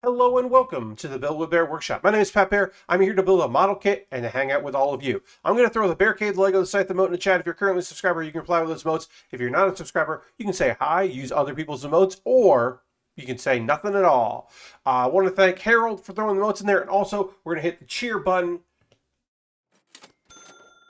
Hello and welcome to the Build with Bear workshop. My name is Baer. I'm here to build a model kit and to hang out with all of you. I'm going to throw the Barricade, the Lego, the Scythe, the emote in the chat. If you're currently a subscriber, you can reply with those emotes. If you're not a subscriber, you can say hi, use other people's emotes, or you can say nothing at all. I want to thank Harold for throwing the emotes in there, and also we're going to hit the cheer button.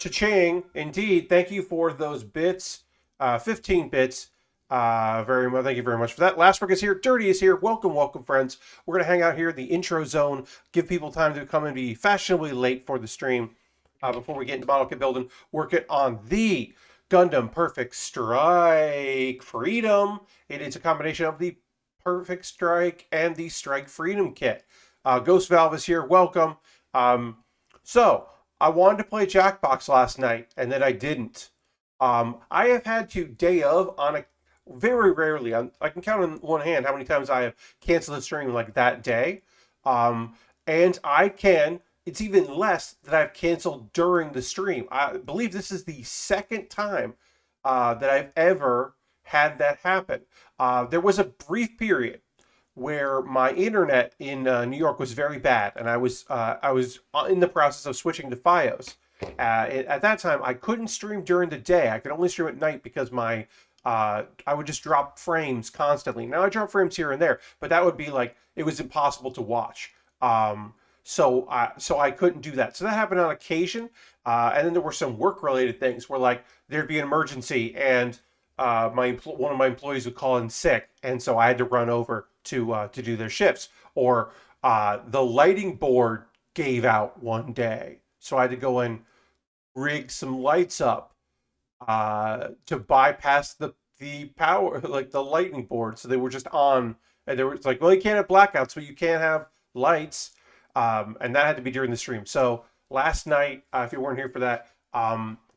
Cha-ching, indeed. Thank you for those bits, 15 bits. Very much. Thank you very much for that. Last Work is here. Dirty is here. Welcome, welcome, friends. We're going to hang out here in the intro zone, give people time to come and be fashionably late for the stream before we get into model kit building. Working on the Gundam Perfect Strike Freedom. It is a combination of the Perfect Strike and the Strike Freedom kit. Ghost Valve is here. Welcome. So, I wanted to play Jackbox last night, and then I didn't. I have had to day of on a very rarely. I can count on one hand how many times I have canceled a stream like that day. And I can, it's even less that I've canceled during the stream. I believe this is the second time that I've ever had that happen. There was a brief period where my internet in New York was very bad, and I was in the process of switching to FiOS. At that time, I couldn't stream during the day. I could only stream at night because my I would just drop frames constantly. Now I drop frames here and there, but that would be like it was impossible to watch. So I couldn't do that. So that happened on occasion, and then there were some work-related things where like there'd be an emergency and one of my employees would call in sick, and so I had to run over to do their shifts. Or the lighting board gave out one day, so I had to go and rig some lights up to bypass the power, like the lightning board. So they were just on, and there was like, well, you can't have blackouts, but you can't have lights, and that had to be during the stream. So last night, if you weren't here for that,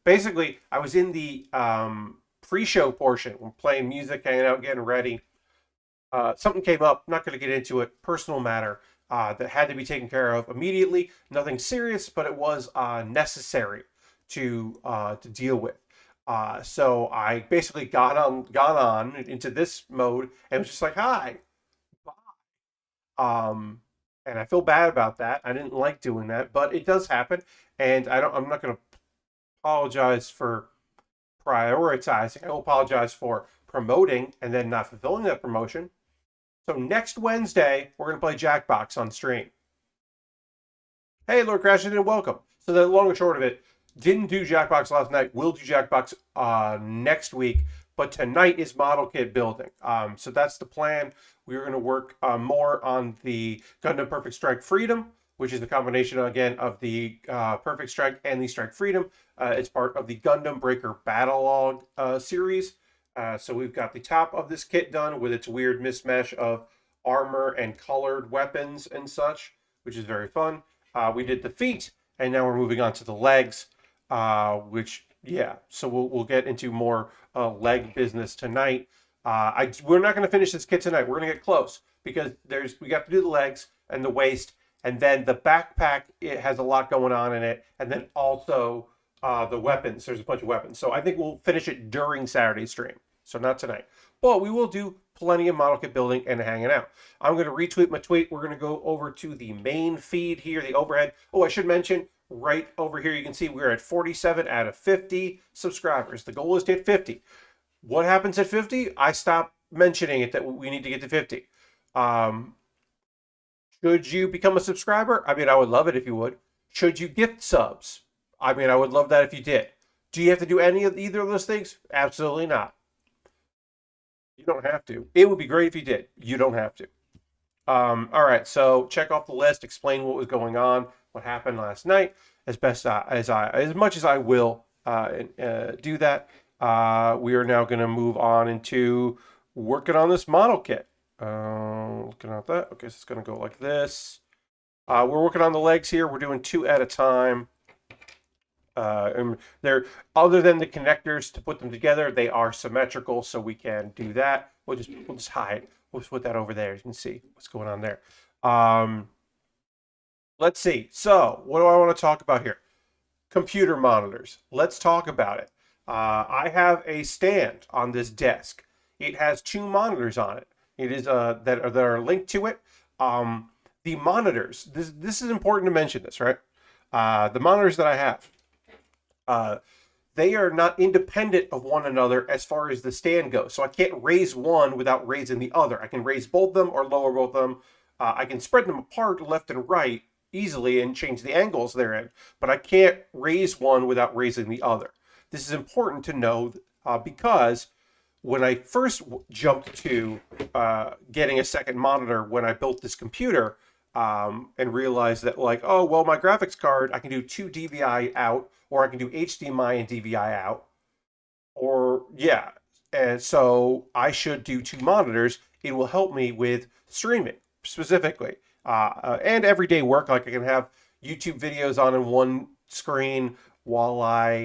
basically I was in the pre-show portion. We're playing music, hanging out, getting ready. Something came up. Not going to get into it. Personal matter that had to be taken care of immediately. Nothing serious, but it was necessary to deal with. So I basically got on into this mode and was just like, hi, bye. And I feel bad about that. I didn't like doing that, but it does happen. And I'm not going to apologize for prioritizing. I will apologize for promoting and then not fulfilling that promotion. So next Wednesday, we're going to play Jackbox on stream. Hey, Lord Crashington, and welcome. So the long and short of it, didn't do Jackbox last night. Will do Jackbox next week. But tonight is model kit building. So that's the plan. We're going to work more on the Gundam Perfect Strike Freedom, which is the combination, again, of the Perfect Strike and the Strike Freedom. It's part of the Gundam Breaker Battle Log series. So we've got the top of this kit done with its weird mismatch of armor and colored weapons and such, which is very fun. We did the feet, and now we're moving on to the legs, which, yeah, so we'll get into more leg business tonight. We're not going to finish this kit tonight. We're going to get close because we got to do the legs and the waist, and then the backpack, it has a lot going on in it, and then also the weapons. There's a bunch of weapons. So I think we'll finish it during Saturday's stream. So not tonight. But we will do plenty of model kit building and hanging out. I'm going to retweet my tweet. We're going to go over to the main feed here, the overhead. Oh, I should mention, right over here, you can see we're at 47 out of 50 subscribers. The goal is to hit 50. What happens at 50? I stop mentioning it that we need to get to 50. Should you become a subscriber? I mean, I would love it if you would. Should you gift subs? I mean, I would love that if you did. Do you have to do either of those things? Absolutely not. You don't have to. It would be great if you did. You don't have to. All right, so check off the list, explain what was going on, what happened last night, as much as I will do that. We are now going to move on into working on this model kit. Looking at that. Okay, so it's going to go like this. We're working on the legs here. We're doing 2 at a time. And they're, other than the connectors to put them together, they are symmetrical, so we can do that. We'll just hide. We'll just put that over there. You can see what's going on there. Let's see. So, what do I want to talk about here? Computer monitors. Let's talk about it. I have a stand on this desk. It has 2 monitors on it. It is that are linked to it. The monitors. This is important to mention this, right? The monitors that I have, uh, they are not independent of one another as far as the stand goes. So I can't raise one without raising the other. I can raise both of them or lower both of them. I can spread them apart left and right easily and change the angles they're in, but I can't raise one without raising the other. This is important to know because when I first jumped to getting a second monitor when I built this computer, and realized that, like, oh, well, my graphics card, I can do 2 DVI out, or I can do HDMI and DVI out, or yeah. And so I should do 2 monitors. It will help me with streaming specifically, and everyday work. Like I can have YouTube videos on in one screen while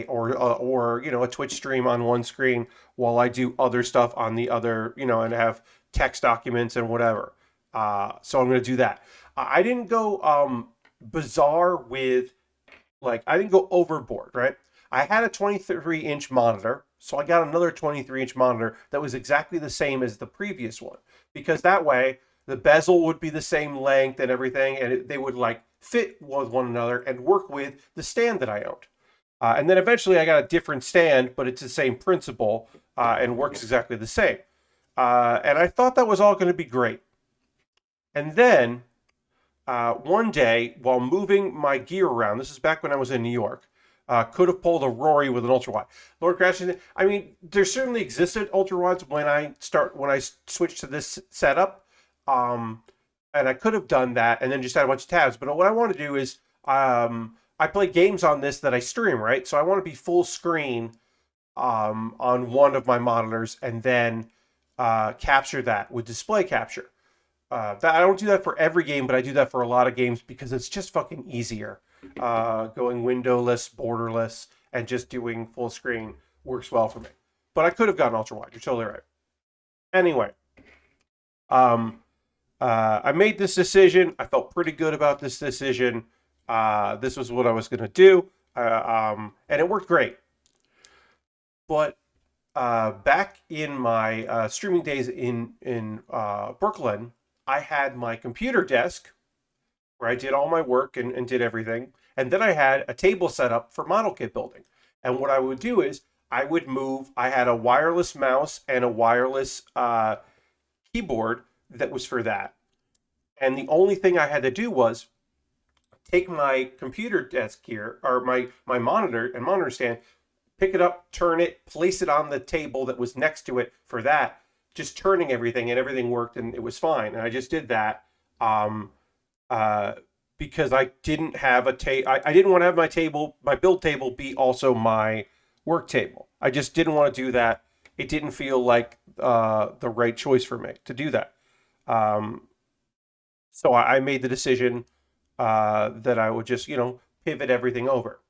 or a Twitch stream on one screen while I do other stuff on the other, and have text documents and whatever. So I'm going to do that. I didn't go bizarre with, like, I didn't go overboard, right? I had a 23-inch monitor, so I got another 23-inch monitor that was exactly the same as the previous one, because that way the bezel would be the same length and everything, and they would like fit with one another and work with the stand that I owned. And then eventually I got a different stand, but it's the same principle and works exactly the same. And I thought that was all going to be great. And then one day, while moving my gear around, this is back when I was in New York, could have pulled a Rory with an ultra wide. Lord Crashing. I mean, there certainly existed ultra wides when I switched to this setup, and I could have done that and then just had a bunch of tabs. But what I want to do is, I play games on this that I stream, right? So I want to be full screen on one of my monitors and then capture that with display capture. I don't do that for every game, but I do that for a lot of games because it's just fucking easier. Going windowless, borderless, and just doing full screen works well for me. But I could have gone ultra wide. You're totally right. Anyway, I made this decision. I felt pretty good about this decision. This was what I was going to do, and it worked great. But back in my streaming days in Brooklyn, I had my computer desk where I did all my work and did everything. And then I had a table set up for model kit building. And what I would do is I had a wireless mouse and a wireless keyboard that was for that. And the only thing I had to do was take my computer desk here, or my monitor and monitor stand, pick it up, turn it, place it on the table that was next to it for that, just turning everything, and everything worked, and it was fine. And I just did that because I didn't have I didn't want to have my build table be also my work table. I just didn't want to do that. It didn't feel like the right choice for me to do that. So I made the decision that I would just, pivot everything over.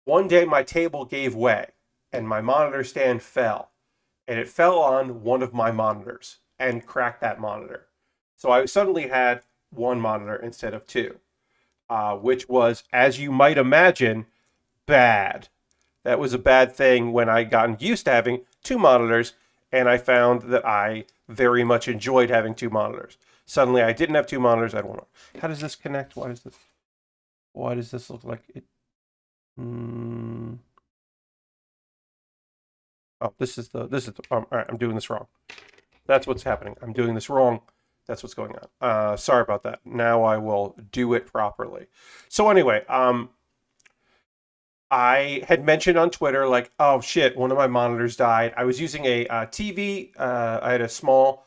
One day my table gave way and my monitor stand fell, and it fell on one of my monitors and cracked that monitor. So I suddenly had one monitor instead of two, which was, as you might imagine, bad. That was a bad thing when I got used to having 2 monitors, and I found that I very much enjoyed having 2 monitors. Suddenly I didn't have 2 monitors. I don't know. How does this connect? Why does this look like it? Oh, this is the all right, I'm doing this wrong. That's what's happening. I'm doing this wrong. That's what's going on. Sorry about that. Now I will do it properly. So anyway, I had mentioned on Twitter, like, oh shit, one of my monitors died. I was using a TV. I had a small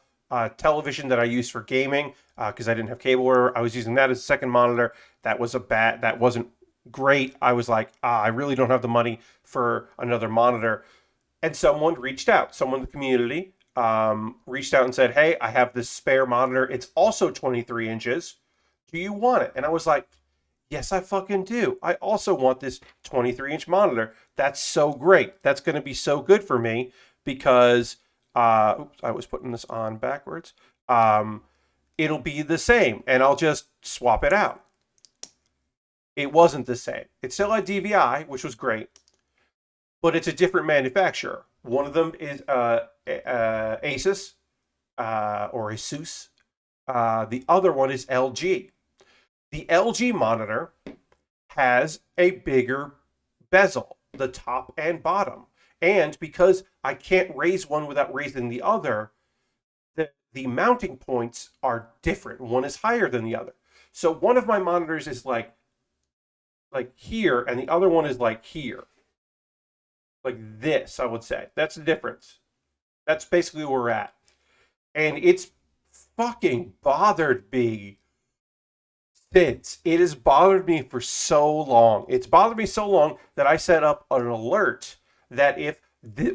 television that I used for gaming because I didn't have cable where I was using that as a second monitor. That wasn't great. I was like, I really don't have the money for another monitor. And someone reached out. Someone in the community reached out and said, hey, I have this spare monitor. It's also 23 inches. Do you want it? And I was like, yes, I fucking do. I also want this 23-inch monitor. That's so great. That's going to be so good for me because, oops, I was putting this on backwards. It'll be the same, and I'll just swap it out. It wasn't the same. It still had DVI, which was great, but it's a different manufacturer. One of them is Asus or Asus. The other one is LG. The LG monitor has a bigger bezel, the top and bottom. And because I can't raise one without raising the other, the mounting points are different. One is higher than the other. So one of my monitors is like here, and the other one is like here. Like this, I would say. That's the difference. That's basically where we're at. And it's fucking bothered me since. It has bothered me for so long. It's bothered me so long that I set up an alert that if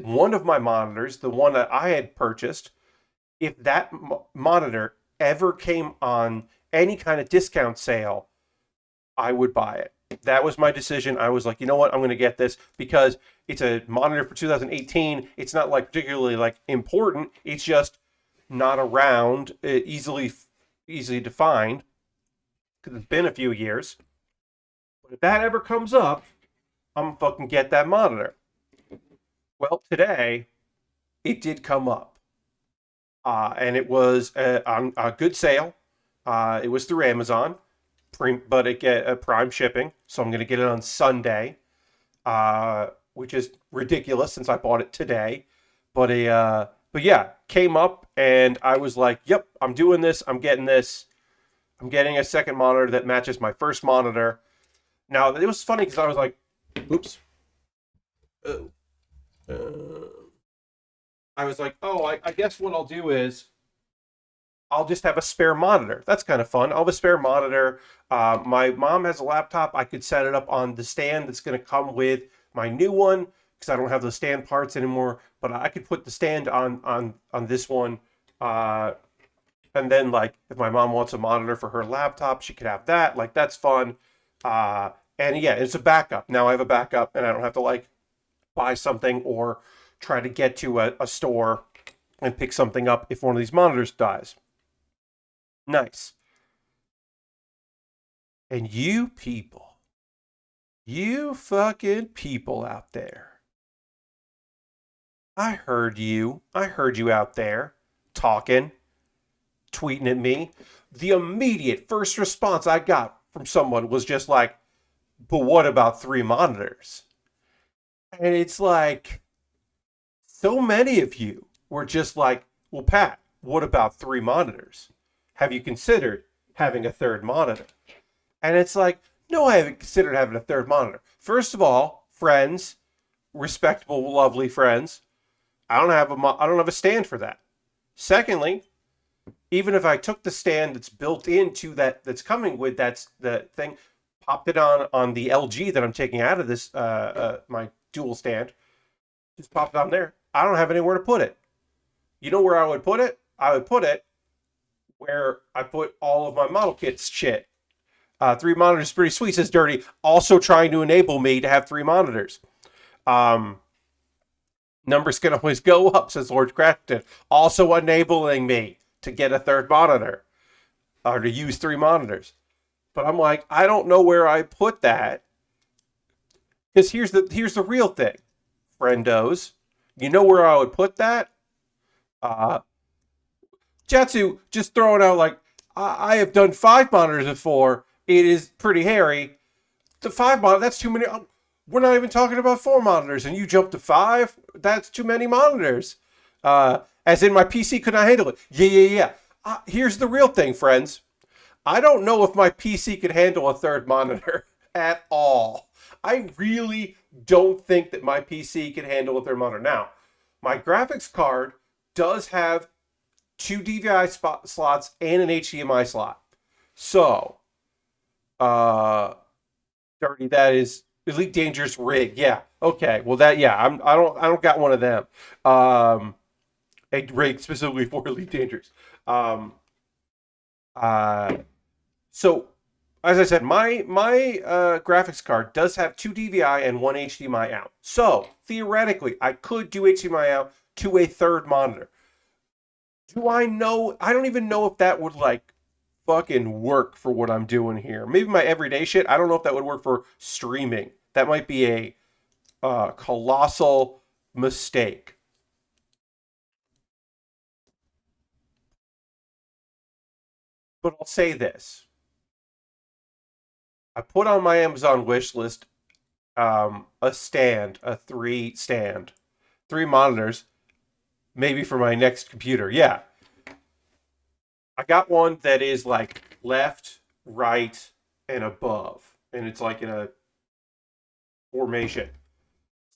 one of my monitors, the one that I had purchased, if that monitor ever came on any kind of discount sale, I would buy it. That was my decision. I was like, you know what? I'm going to get this because it's a monitor for 2018. It's not like particularly like important. It's just not around, easily defined because it's been a few years. But if that ever comes up, I'm gonna fucking get that monitor. Well, today it did come up, and it was on a good sale. It was through Amazon, but it get a Prime shipping, so I'm gonna get it on Sunday, which is ridiculous since I bought it today. But yeah, came up and I was like, "Yep, I'm doing this. I'm getting this. I'm getting a second monitor that matches my first monitor." Now it was funny because I was like, "Oops." Oh. I was like, "Oh, I guess what I'll do is I'll just have a spare monitor. That's kind of fun. I'll have a spare monitor. My mom has a laptop. I could set it up on the stand that's going to come with my new one because I don't have the stand parts anymore. But I could put the stand on this one, and then like if my mom wants a monitor for her laptop, she could have that. Like that's fun. And yeah, it's a backup. Now I have a backup, and I don't have to like buy something or try to get to a store and pick something up if one of these monitors dies. Nice. And you fucking people out there. I heard you out there talking, tweeting at me. The immediate first response I got from someone was just like, but what about three monitors? And it's like, so many of you were just like, well, Pat, what about three monitors? Have you considered having a third monitor? And it's like, no, I haven't considered having a third monitor. First of all, friends, respectable, lovely friends, I don't have a stand for that. Secondly, even if I took the stand that's built into that's coming with that's the thing, popped it on the LG that I'm taking out of this my dual stand, just popped it on there. I don't have anywhere to put it. You know where I would put it? I would put it where I put all of my model kits shit. Three monitors is pretty sweet, says Dirty. Also trying to enable me to have three monitors. Um, Numbers can always go up, says Lord Crafton. Also enabling me to get a third monitor or to use three monitors. But I'm like, I don't know where I put that. Because here's the real thing, friendos. You know where I would put that? Uh, Jatsu just throwing out like, I have done five monitors before. It is pretty hairy. The five monitor, that's too many. We're not even talking about four monitors, and you jump to five. That's too many monitors. As in, my PC could not handle it. Yeah. Here's the real thing, friends. I don't know if my PC could handle a third monitor at all. I really don't think that my PC can handle a third monitor. Now, my graphics card does have two DVI slots and an HDMI slot. So, uh, Dirty, that is Elite Dangerous rig. Yeah. Okay. Well, I don't got one of them. A rig specifically for Elite Dangerous. Um, uh, so as I said, my graphics card does have two DVI and one HDMI out. So theoretically, I could do HDMI out to a third monitor. Do I know? I don't even know if that would like fucking work for what I'm doing here. Maybe my everyday shit. I don't know if that would work for streaming. That might be a colossal mistake. But I'll say this. I put on my Amazon wish list a stand, a three monitors, maybe for my next computer. Yeah. I got one that is like left, right, and above. And it's like in a formation.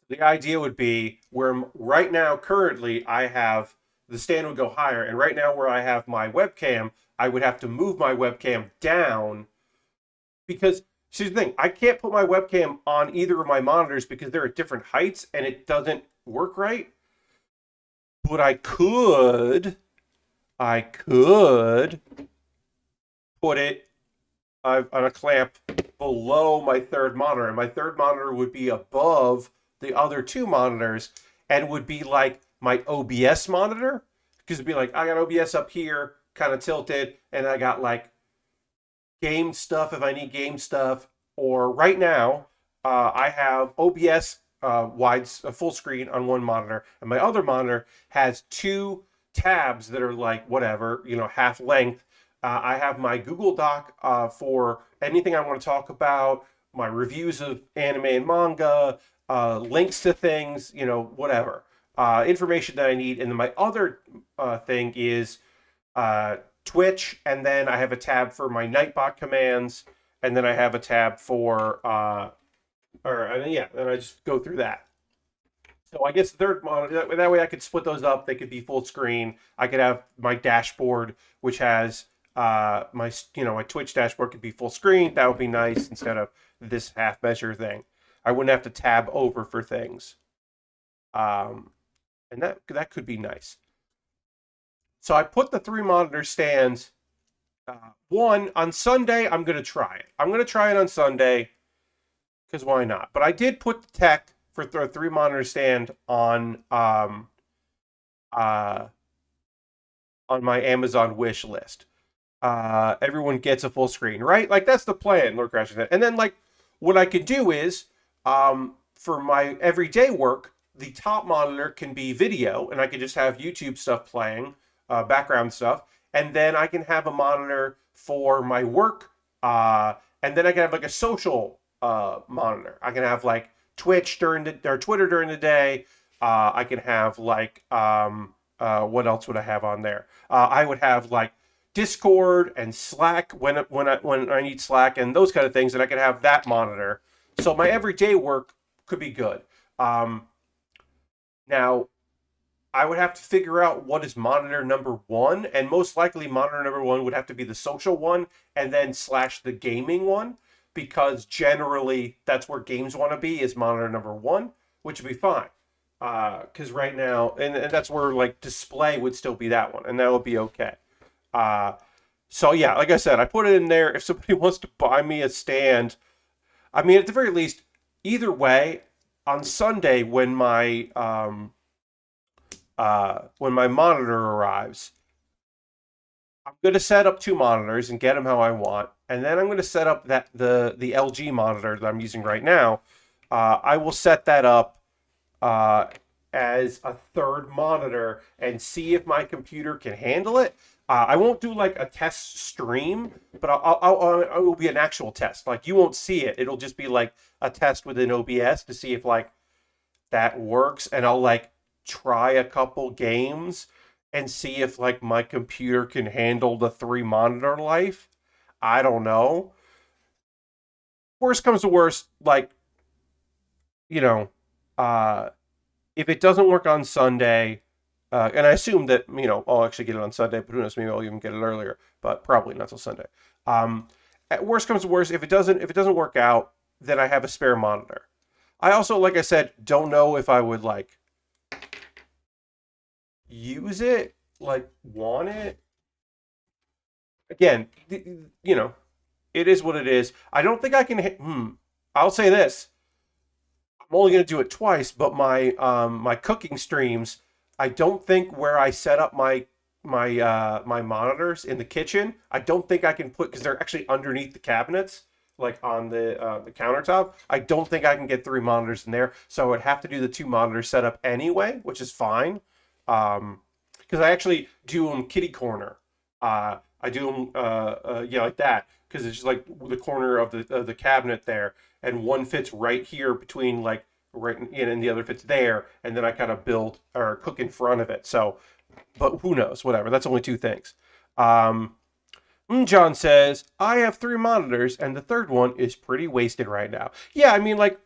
The idea would be where right now, currently, I have the stand would go higher. And right now, where I have my webcam, I would have to move my webcam down because here's the thing, I can't put my webcam on either of my monitors because they're at different heights and it doesn't work right. But I could put it on a clamp below my third monitor, and my third monitor would be above the other two monitors and would be like my OBS monitor, because it'd be like I got OBS up here kind of tilted, and I got like game stuff if I need game stuff. Or right now, I have OBS full screen on one monitor, and my other monitor has two tabs that are like whatever, half length. I have my Google Doc for anything I want to talk about, my reviews of anime and manga, links to things, whatever. Information that I need. And then my other thing is Twitch, and then I have a tab for my Nightbot commands, and then I have a tab for, then I just go through that. So I guess the third monitor, that way I could split those up. They could be full screen. I could have my dashboard, which has my Twitch dashboard could be full screen. That would be nice instead of this half measure thing. I wouldn't have to tab over for things. And that could be nice. So I put the three monitor stands. One on Sunday, I'm gonna try it. I'm gonna try it on Sunday because why not? But I did put the tech for the three monitor stand on my Amazon wish list. Everyone gets a full screen, right? Like that's the plan, Lord Crashing. And then like what I could do is for my everyday work, the top monitor can be video, and I could just have YouTube stuff playing, background stuff, and then I can have a monitor for my work, and then I can have like a social monitor. I can have like Twitch or Twitter during the day. I can have like what else would I have on there? I would have like Discord and Slack when I need Slack and those kind of things, and I could have that monitor. So my everyday work could be good. Now, I would have to figure out what is monitor number one, and most likely monitor number one would have to be the social one, and then / the gaming one, because generally that's where games want to be, is monitor number one, which would be fine. Because right now, and that's where like display would still be that one, and that would be okay. So yeah, like I said, I put it in there. If somebody wants to buy me a stand, I mean, at the very least, either way, on Sunday when my monitor arrives, I'm going to set up two monitors and get them how I want, and then I'm going to set up the LG monitor that I'm using right now. I will set that up as a third monitor and see if my computer can handle it. I won't do like a test stream, but it will be an actual test. Like you won't see it. It'll just be like a test within OBS to see if like that works, and I'll like try a couple games and see if like my computer can handle the three monitor life. I don't know. Worst comes to worst, like if it doesn't work on Sunday, and I assume that I'll actually get it on Sunday, but who knows? Maybe I'll even get it earlier, but probably not till Sunday. At worst comes to worst, if it doesn't work out, then I have a spare monitor. I also, like I said, don't know if I would like use it, like want it. Again, it is what it is. I don't think I can. I'll say this. I'm only going to do it twice, but my cooking streams, I don't think where I set up my monitors in the kitchen, I don't think I can put, because they're actually underneath the cabinets, like on the countertop. I don't think I can get three monitors in there, so I would have to do the two monitor setup anyway, which is fine. Because I actually do them kitty corner. I do them, yeah, like that, because it's just like the corner of the cabinet there, and one fits right here between like right in, and the other fits there, and then I kind of build or cook in front of it. So, but who knows? Whatever. That's only two things. Um, John says, I have three monitors, and the third one is pretty wasted right now. Yeah, I mean, like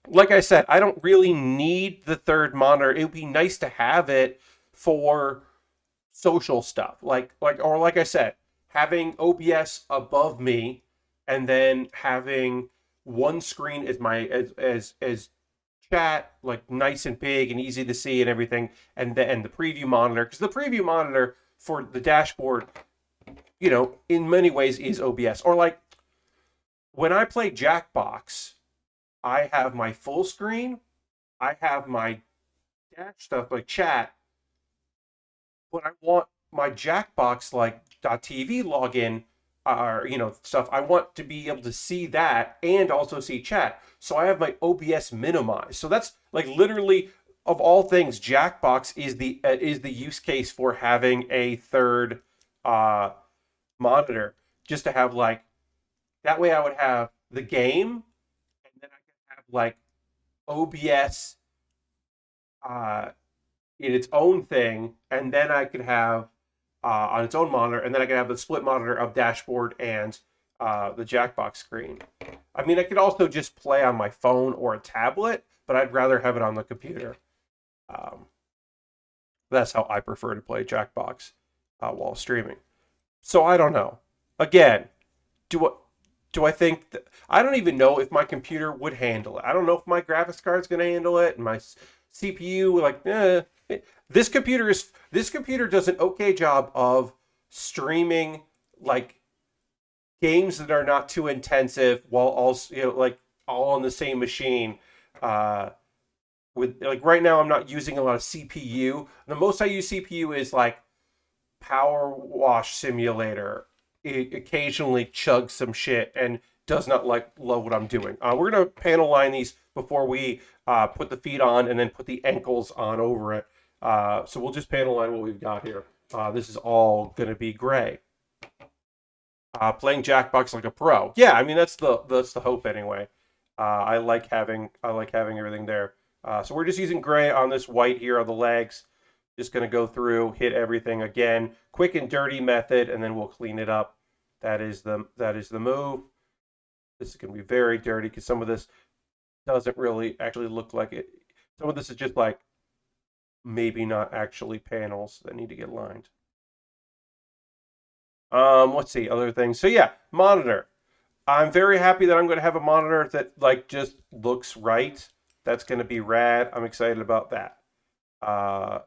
I said, I don't really need the third monitor. It would be nice to have it for social stuff. Like I said, having OBS above me and then having one screen as my as chat, like nice and big and easy to see and everything, and the preview monitor, because the preview monitor for the dashboard, in many ways is OBS. Or like when I play Jackbox, I have my full screen, I have my dash stuff like chat, but I want my Jackbox like .tv login or stuff. I want to be able to see that and also see chat. So I have my OBS minimized. So that's like literally of all things, Jackbox is the use case for having a third uh, monitor, just to have like that way I would have the game and then I could have like OBS uh, in its own thing, and then I could have on its own monitor, and then I could have the split monitor of dashboard and the Jackbox screen. I mean, I could also just play on my phone or a tablet, but I'd rather have it on the computer. Um, that's how I prefer to play Jackbox while streaming. So I don't know. Again, do I, do I think that, I don't even know if my computer would handle it. I don't know if my graphics card's going to handle it, and my CPU, like, this computer does an okay job of streaming like games that are not too intensive while also like all on the same machine. Uh, with like right now, I'm not using a lot of CPU. The most I use CPU is like Power Wash Simulator. It occasionally chugs some shit and does not love what I'm doing. We're gonna panel line these before we put the feet on and then put the ankles on over it. So we'll just panel line what we've got here. This is all gonna be gray. Playing Jackbox like a pro. Yeah, I mean that's the hope anyway. I like having everything there. So we're just using gray on this white here on the legs. Just gonna go through, hit everything again, quick and dirty method, and then we'll clean it up. That is the move. This is gonna be very dirty because some of this doesn't really actually look like it. Some of this is just like maybe not actually panels that need to get lined. Let's see other things. So yeah, monitor. I'm very happy that I'm going to have a monitor that like just looks right. That's going to be rad. I'm excited about that. Uh,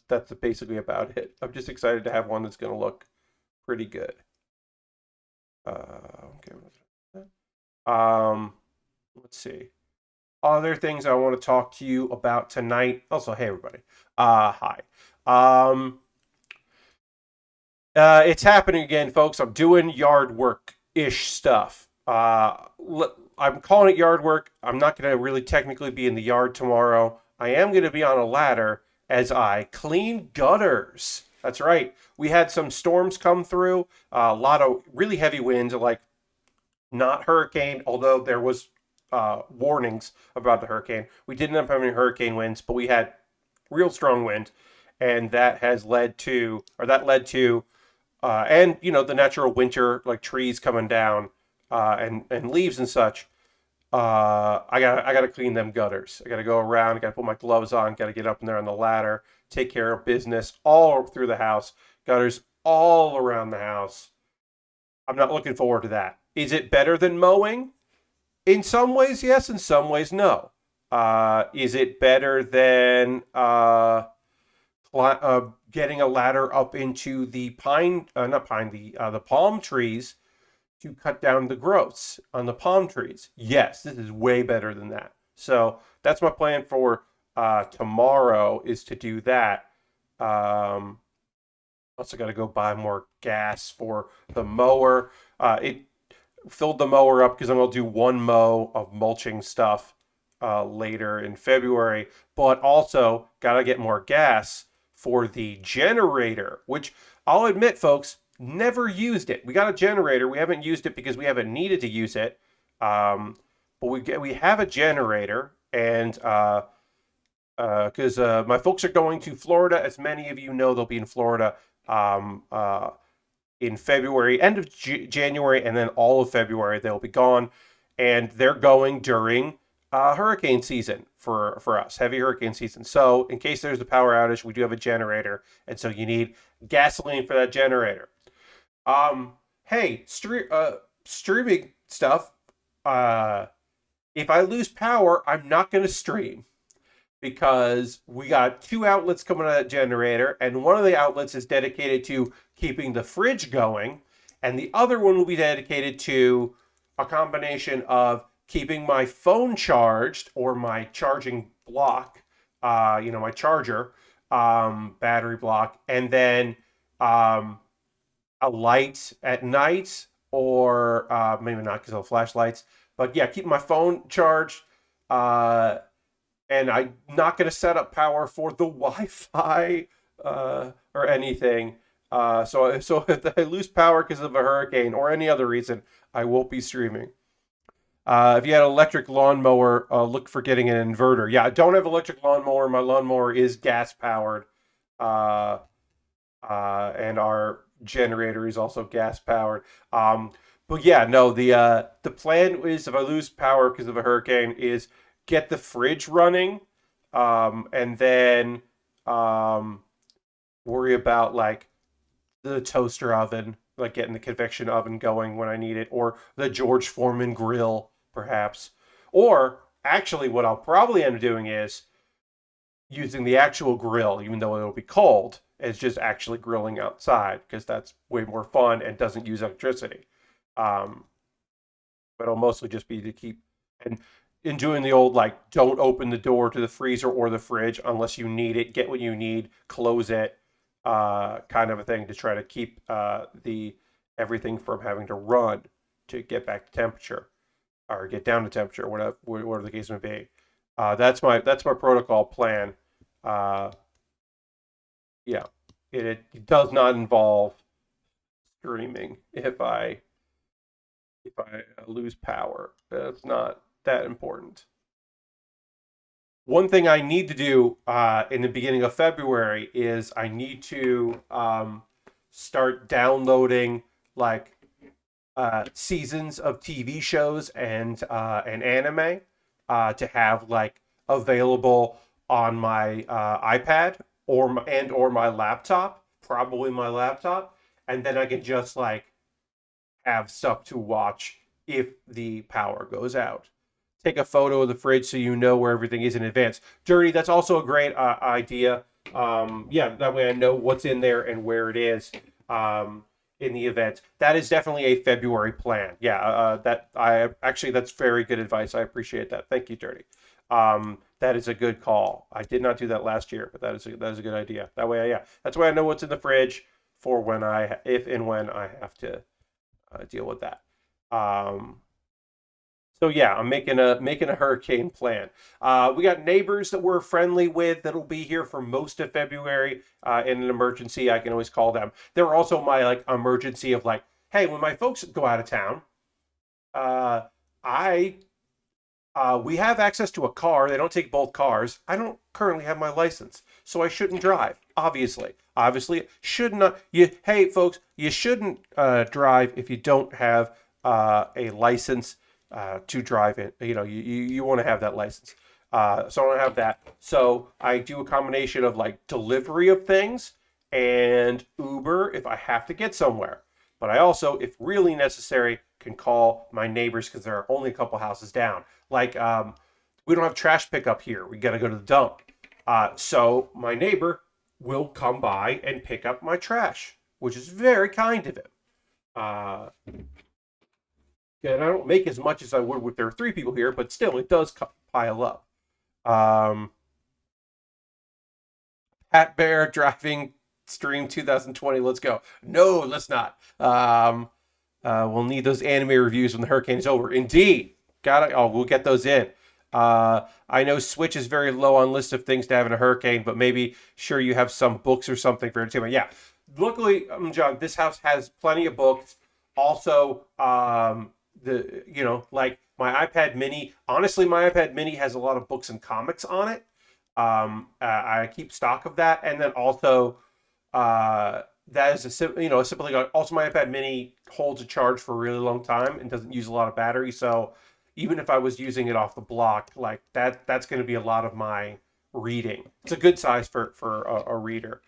that's basically about it. I'm just excited to have one that's going to look pretty good. Okay. Um, let's see. Other things I want to talk to you about tonight. Also, hey everybody. Hi. Um, it's happening again, folks. I'm doing yard work ish stuff. I'm calling it yard work. I'm not going to really technically be in the yard tomorrow. I am going to be on a ladder as I clean gutters. That's right. We had some storms come through, a lot of really heavy winds, like not hurricane, although there was warnings about the hurricane. We didn't end up having hurricane winds, but we had real strong wind, and that led to and the natural winter, like trees coming down and leaves and such. I gotta clean them gutters. I gotta go around. I gotta put my gloves on. Gotta get up in there on the ladder. Take care of business all through the house. Gutters all around the house. I'm not looking forward to that. Is it better than mowing? In some ways, yes. In some ways, no. Is it better than getting a ladder up into the not pine, the palm trees to cut down the growths on the palm trees? Yes, this is way better than that. So that's my plan for tomorrow, is to do that. Also got to go buy more gas for the mower. It filled the mower up because I'm going to do one mow of mulching stuff later in February, but also got to get more gas for the generator, which I'll admit, folks, never used it. We got a generator. We haven't used it because we haven't needed to use it. But we have a generator, and because my folks are going to Florida, as many of you know, they'll be in Florida in February, end of January, and then all of February they'll be gone, and they're going during hurricane season for us, heavy hurricane season. So in case there's a power outage, we do have a generator, and so you need gasoline for that generator. Hey, streaming stuff. If I lose power, I'm not going to stream because we got 2 outlets coming out of that generator, and one of the outlets is dedicated to keeping the fridge going, and the other one will be dedicated to a combination of keeping my phone charged or my charging block, my charger, battery block, and then a light at night, or maybe not because of flashlights, but yeah, keep my phone charged. And I'm not going to set up power for the Wi-Fi or anything. So if I lose power because of a hurricane or any other reason, I won't be streaming. If you had an electric lawnmower, look for getting an inverter. Yeah, I don't have electric lawnmower. My lawnmower is gas powered, and our generator is also gas powered. But yeah, no, the plan is if I lose power because of a hurricane is get the fridge running, and then worry about like the toaster oven, like getting the convection oven going when I need it, or the George Foreman grill, perhaps. Or actually, what I'll probably end up doing is using the actual grill, even though it'll be cold, as just actually grilling outside, because that's way more fun and doesn't use electricity. But it'll mostly just be to keep and doing the old like don't open the door to the freezer or the fridge unless you need it. Get what you need, close it, kind of a thing to try to keep the everything from having to run to get back to temperature or get down to temperature, whatever the case may be. That's my protocol plan. Yeah, it does not involve streaming if I lose power. That's not that important. One thing I need to do in the beginning of February is I need to start downloading like seasons of TV shows and anime to have like available on my iPad or my laptop, probably my laptop, and then I can just like have stuff to watch if the power goes out. Take a photo of the fridge so you know where everything is in advance. Dirty, that's also a great idea. Yeah, that way I know what's in there and where it is in the event. That is definitely a February plan. Yeah, that's very good advice. I appreciate that. Thank you, Dirty. That is a good call. I did not do that last year, but that is a good idea. That way, yeah, that's why I know what's in the fridge for if and when I have to deal with that. So yeah, I'm making a hurricane plan. We got neighbors that we're friendly with that'll be here for most of February. In an emergency, I can always call them. They're also my like emergency of like, hey, when my folks go out of town, we have access to a car. They don't take both cars. I don't currently have my license, so I shouldn't drive. Obviously, should not. Hey, folks, you shouldn't drive if you don't have a license to drive it. You want to have that license. So I don't have that. So I do a combination of like delivery of things and Uber if I have to get somewhere. But I also, if really necessary, can call my neighbors because there are only a couple houses down. Like, we don't have trash pickup here. We got to go to the dump. So my neighbor will come by and pick up my trash, which is very kind of him. And I don't make as much as I would if there were 3 people here, but still, it does pile up. Pat Baer driving stream 2020. Let's go. No, let's not. We'll need those anime reviews when the hurricane is over. Indeed. We'll get those in. I know Switch is very low on list of things to have in a hurricane, but maybe sure you have some books or something for entertainment. Yeah, luckily, John, this house has plenty of books. Also, the like my iPad Mini. Honestly, my iPad Mini has a lot of books and comics on it. I keep stock of that, and then also that is a simple thing. Also, my iPad Mini holds a charge for a really long time and doesn't use a lot of battery. So even if I was using it off the block, like that's going to be a lot of my reading. It's a good size for a reader.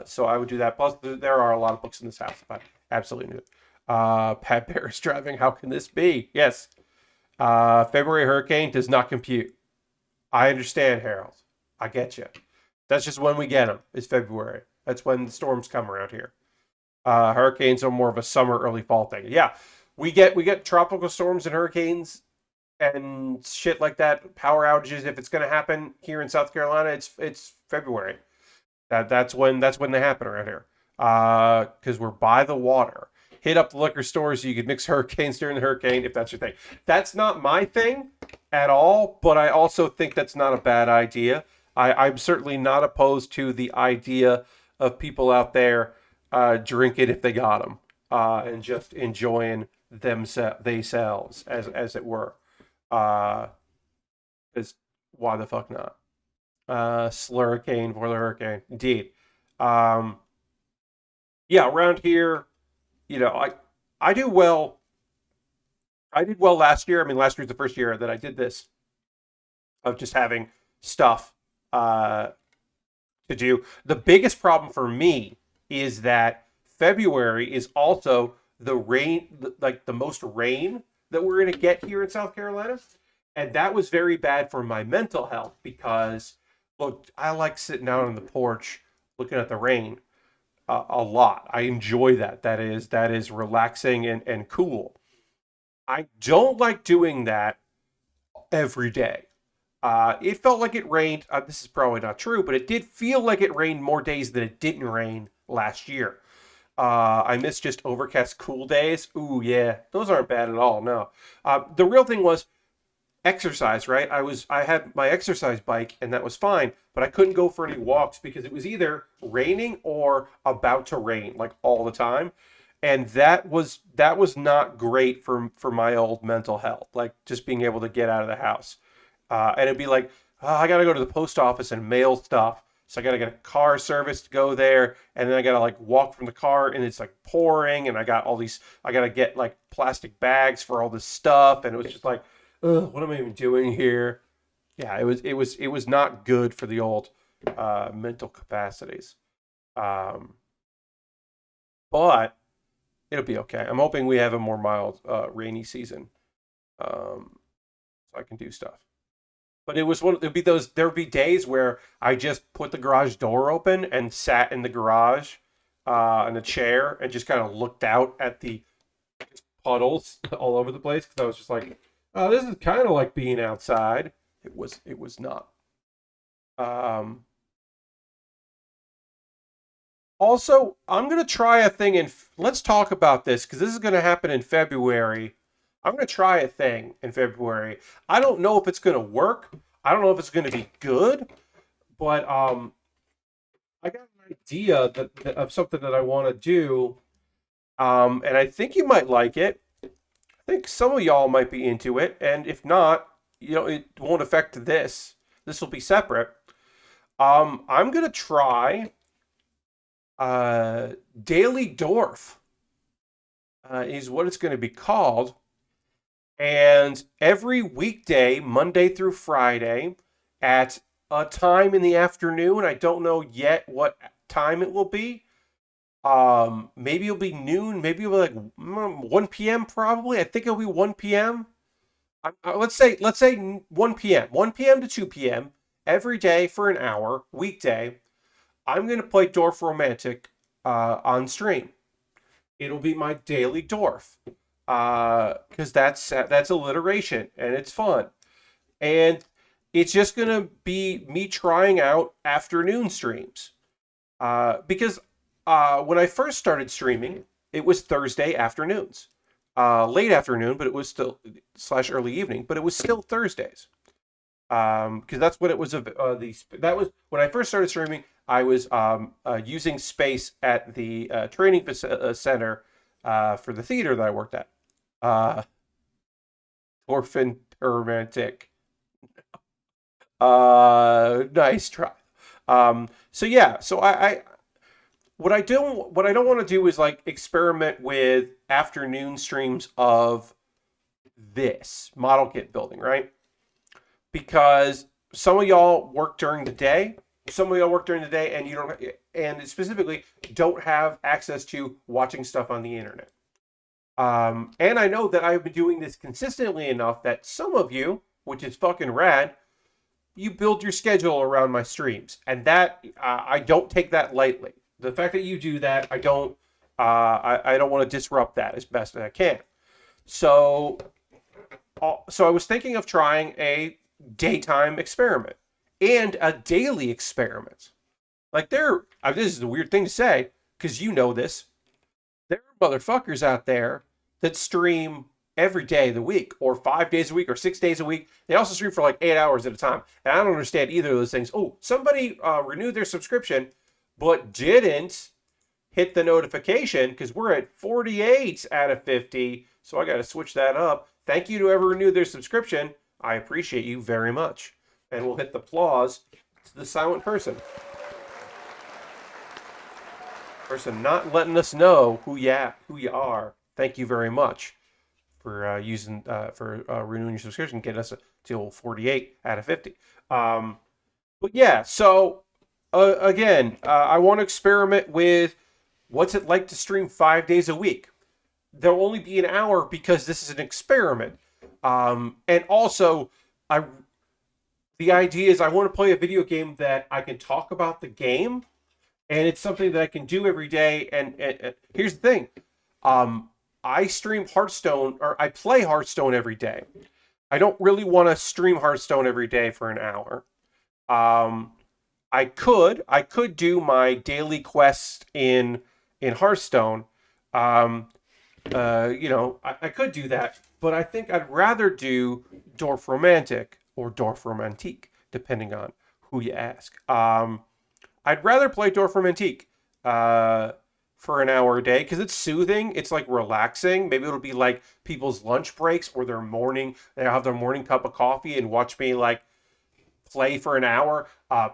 So I would do that. Plus, there are a lot of books in this house. But absolutely new. Pat Bear is driving. How can this be? Yes. February hurricane does not compute. I understand, Harold. I get you. That's just when we get them. It's February. That's when the storms come around here. Hurricanes are more of a summer, early fall thing. Yeah, we get tropical storms and hurricanes and shit like that. Power outages. If it's going to happen here in South Carolina, it's February. That's when they happen around here. Because we're by the water. Hit up the liquor stores so you can mix hurricanes during the hurricane if that's your thing. That's not my thing at all, but I also think that's not a bad idea. I'm certainly not opposed to the idea of people out there drinking if they got them and just enjoying themselves as it were. Because why the fuck not? Slurricane for the hurricane, indeed. Um, yeah, around here, I do well. I did well last year. I mean, last year's the first year that I did this of just having stuff uh, to do. The biggest problem for me is that February is also the rain, like the most rain that we're going to get here in South Carolina. And that was very bad for my mental health because, look, I like sitting out on the porch looking at the rain a lot. I enjoy that. That is relaxing and cool. I don't like doing that every day. It felt like it rained. This is probably not true, but it did feel like it rained more days than it didn't rain last year. I miss just overcast, cool days. Ooh, yeah, those aren't bad at all. No, the real thing was exercise. Right, I had my exercise bike, and that was fine, but I couldn't go for any walks because it was either raining or about to rain, like all the time, and that was not great for my old mental health. Like just being able to get out of the house. And it'd be like, oh, I gotta go to the post office and mail stuff. So I gotta get a car service to go there, and then I gotta like walk from the car, and it's like pouring, and I got all these. I gotta get like plastic bags for all this stuff, and it was just like, ugh, what am I even doing here? Yeah, it was not good for the old mental capacities. Um, but it'll be okay. I'm hoping we have a more mild rainy season, so I can do stuff. But it'd be those there would be days where I just put the garage door open and sat in the garage in a chair and just kind of looked out at the puddles all over the place because I was just like, oh, this is kind of like being outside. It was not. Um, Also, I'm gonna try a thing and let's talk about this because this is gonna happen in February. I'm gonna try a thing in February. I don't know if it's gonna work. I don't know if it's gonna be good, but I got an idea of something that I want to do, and I think you might like it. I think some of y'all might be into it, and if not, it won't affect this. This will be separate. I'm gonna try uh, Daily Dwarf is what it's going to be called. And every weekday, Monday through Friday, at a time in the afternoon, I don't know yet what time it will be. Maybe it'll be noon. Maybe it'll be like 1 p.m. Probably. I think it'll be 1 p.m. Let's say 1 p.m. 1 p.m. to 2 p.m. every day for an hour, weekday. I'm going to play Dwarf Romantic on stream. It'll be my daily Dwarf because that's alliteration and it's fun. And it's just going to be me trying out afternoon streams because when I first started streaming, it was Thursday afternoons, late afternoon, but it was still slash early evening, but it was still Thursdays. Because that's what it was. That was when I first started streaming. I was using space at the training center for the theater that I worked at. Uh, Orphan Romantic. Nice try. So yeah, so what I don't want to do is like experiment with afternoon streams of this model kit building, right? Because some of y'all work during the day, some of y'all work during the day, and you don't, and specifically don't have access to watching stuff on the internet. And I know that I've been doing this consistently enough that some of you, which is fucking rad, you build your schedule around my streams, and that I don't take that lightly. The fact that you do that, I don't want to disrupt that as best as I can. So, so I was thinking of trying a daytime experiment and a daily experiment. Like this is a weird thing to say because you know this. There are motherfuckers out there that stream every day of the week, or 5 days a week, or 6 days a week. They also stream for like 8 hours at a time, and I don't understand either of those things. Oh, somebody renewed their subscription, but didn't hit the notification because we're at 48 out of 50. So I got to switch that up. Thank you to whoever renewed their subscription. I appreciate you very much. And we'll hit the applause to the silent person. Person not letting us know who you are. Thank you very much for renewing your subscription, getting us to 48 out of 50. But yeah, so again, I want to experiment with what's it like to stream 5 days a week. There'll only be an hour because this is an experiment. And also, the idea is I want to play a video game that I can talk about the game, and it's something that I can do every day. And here's the thing. I stream Hearthstone, or I play Hearthstone every day. I don't really want to stream Hearthstone every day for an hour. I could do my daily quest in Hearthstone. I could do that, but I think I'd rather do Dorf Romantic or Dorf Romantique, depending on who you ask. I'd rather play Dorf Romantique for an hour a day because it's soothing. It's like relaxing. Maybe it'll be like people's lunch breaks or their morning. They'll have their morning cup of coffee and watch me like play for an hour.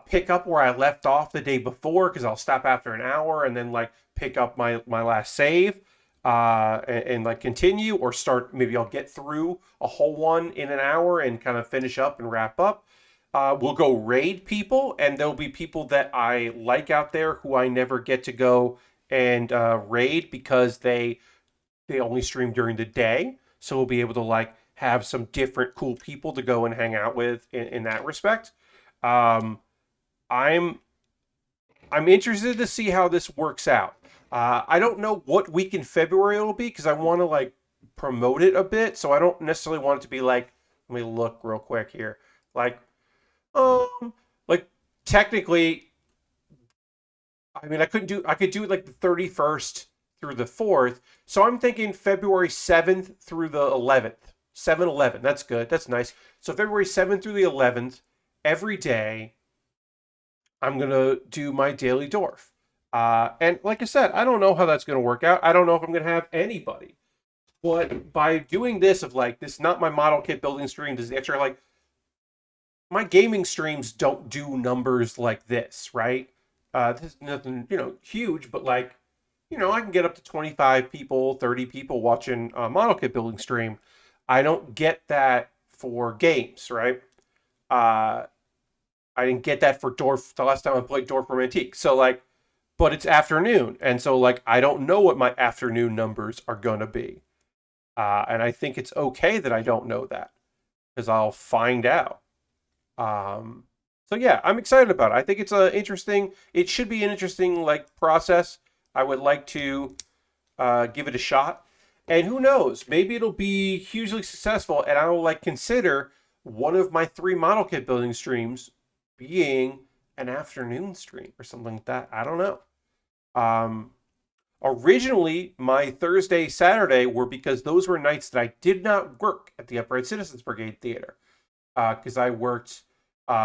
Pick up where I left off the day before because I'll stop after an hour and then like pick up my last save. And like continue or start. Maybe I'll get through a whole one in an hour and kind of finish up and wrap up. We'll go raid people, and there'll be people that I like out there who I never get to go and raid because they only stream during the day. So we'll be able to like have some different cool people to go and hang out with in that respect. I'm interested to see how this works out. I don't know what week in February it'll be because I want to like promote it a bit. So I don't necessarily want it to be like, let me look real quick here. Like technically, I mean, I could do it like the 31st through the 4th. So I'm thinking February 7th through the 11th. 7-11. That's good. That's nice. So February 7th through the 11th, every day, I'm going to do my daily Dorf. And like I said, I don't know how that's going to work out. I don't know if I'm going to have anybody. But by doing this of like, this is not my model kit building stream, this is the extra, like, my gaming streams don't do numbers like this, right? This is nothing, huge, but like, I can get up to 25 people, 30 people watching a model kit building stream. I don't get that for games, right? I didn't get that for Dorf the last time I played Dorf Romantique. So like, but it's afternoon. And so like, I don't know what my afternoon numbers are going to be. And I think it's okay that I don't know that because I'll find out. So yeah, I'm excited about it. I think it should be an interesting like process. I would like to give it a shot. And who knows, maybe it'll be hugely successful and I will like consider one of my 3 model kit building streams being an afternoon stream or something like that. I don't know. Originally, my Thursday, Saturday were because those were nights that I did not work at the Upright Citizens Brigade Theater. because I worked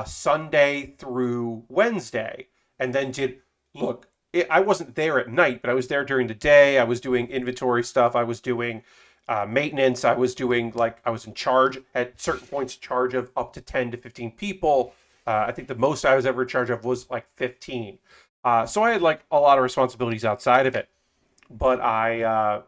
Sunday through Wednesday, and then I wasn't there at night, but I was there during the day. I was doing inventory stuff. I was doing maintenance. I was doing I was in charge at certain points, in charge of up to 10 to 15 people. I think the most I was ever in charge of was like 15. So I had like a lot of responsibilities outside of it. But I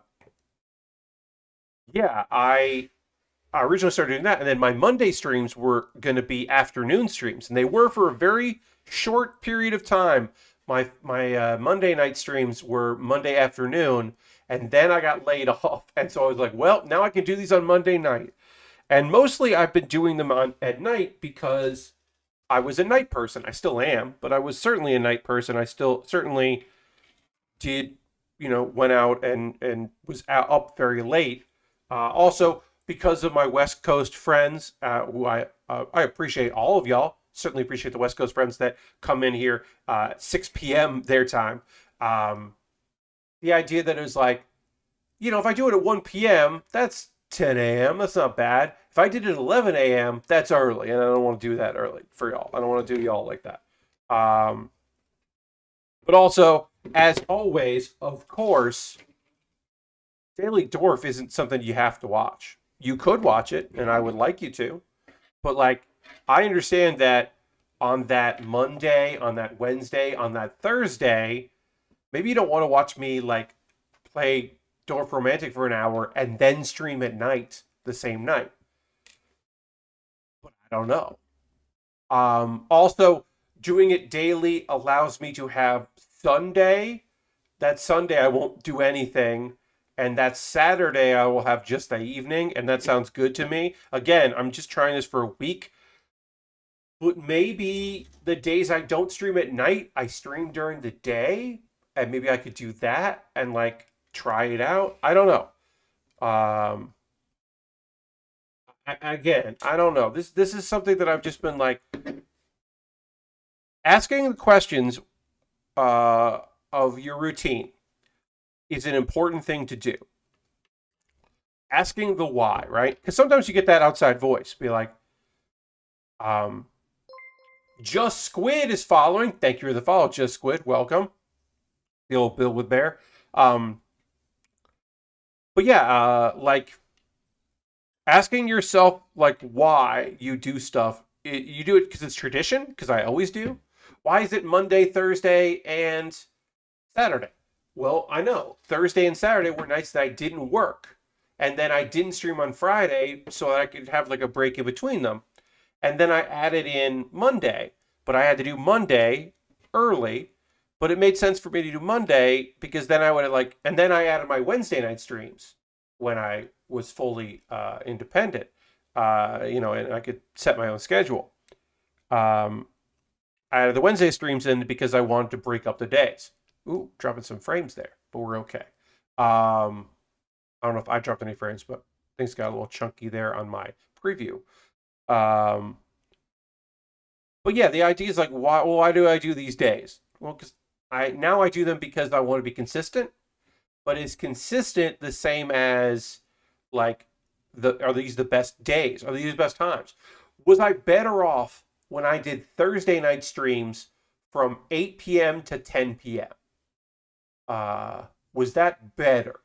originally started doing that, and then my Monday streams were going to be afternoon streams, and they were for a very short period of time. My Monday night streams were Monday afternoon, and then I got laid off, and so I was like, well, now I can do these on Monday night. And mostly I've been doing them on at night because I was a night person. I still am, but I was certainly a night person. I still certainly did, went out and was up very late. Also, because of my West Coast friends, who I appreciate all of y'all. Certainly appreciate the West Coast friends that come in here 6 p.m. their time. The idea that it was like, if I do it at 1 p.m., that's 10 a.m. That's not bad. If I did it at 11 a.m., that's early, and I don't want to do that early for y'all. I don't want to do y'all like that. But also, as always, of course, Daily Dwarf isn't something you have to watch. You could watch it, and I would like you to. But, I understand that on that Monday, on that Wednesday, on that Thursday, maybe you don't want to watch me, play Dwarf Romantic for an hour and then stream at night the same night. But I don't know. Also, doing it daily allows me to have Sunday. That Sunday I won't do anything, and that Saturday I will have just the evening, and that sounds good to me. Again, I'm just trying this for a week, but maybe the days I don't stream at night, I stream during the day, and maybe I could do that and try it out. I don't know. Again, I don't know. This is something that I've just been asking the questions of your routine is an important thing to do. Asking the why, right? Because sometimes you get that outside voice. Be like, Just Squid is following. Thank you for the follow, Just Squid. Welcome. The old Bill with Baer. But yeah, asking yourself why you do stuff. You do it because it's tradition, because I always do. Why is it Monday, Thursday, and Saturday? Well, I know. Thursday and Saturday were nights that I didn't work. And then I didn't stream on Friday so that I could have a break in between them. And then I added in Monday. But I had to do Monday early. But it made sense for me to do Monday because then I would have and then I added my Wednesday night streams when I was fully independent. And I could set my own schedule. I added the Wednesday streams in because I wanted to break up the days. Ooh, dropping some frames there, but we're okay. I don't know if I dropped any frames, but things got a little chunky there on my preview. But yeah, the idea is why do I do these days? Well, because I do them because I want to be consistent. But is consistent the same as are these the best days? Are these the best times? Was I better off when I did Thursday night streams from 8 p.m. to 10 p.m.? Was that better?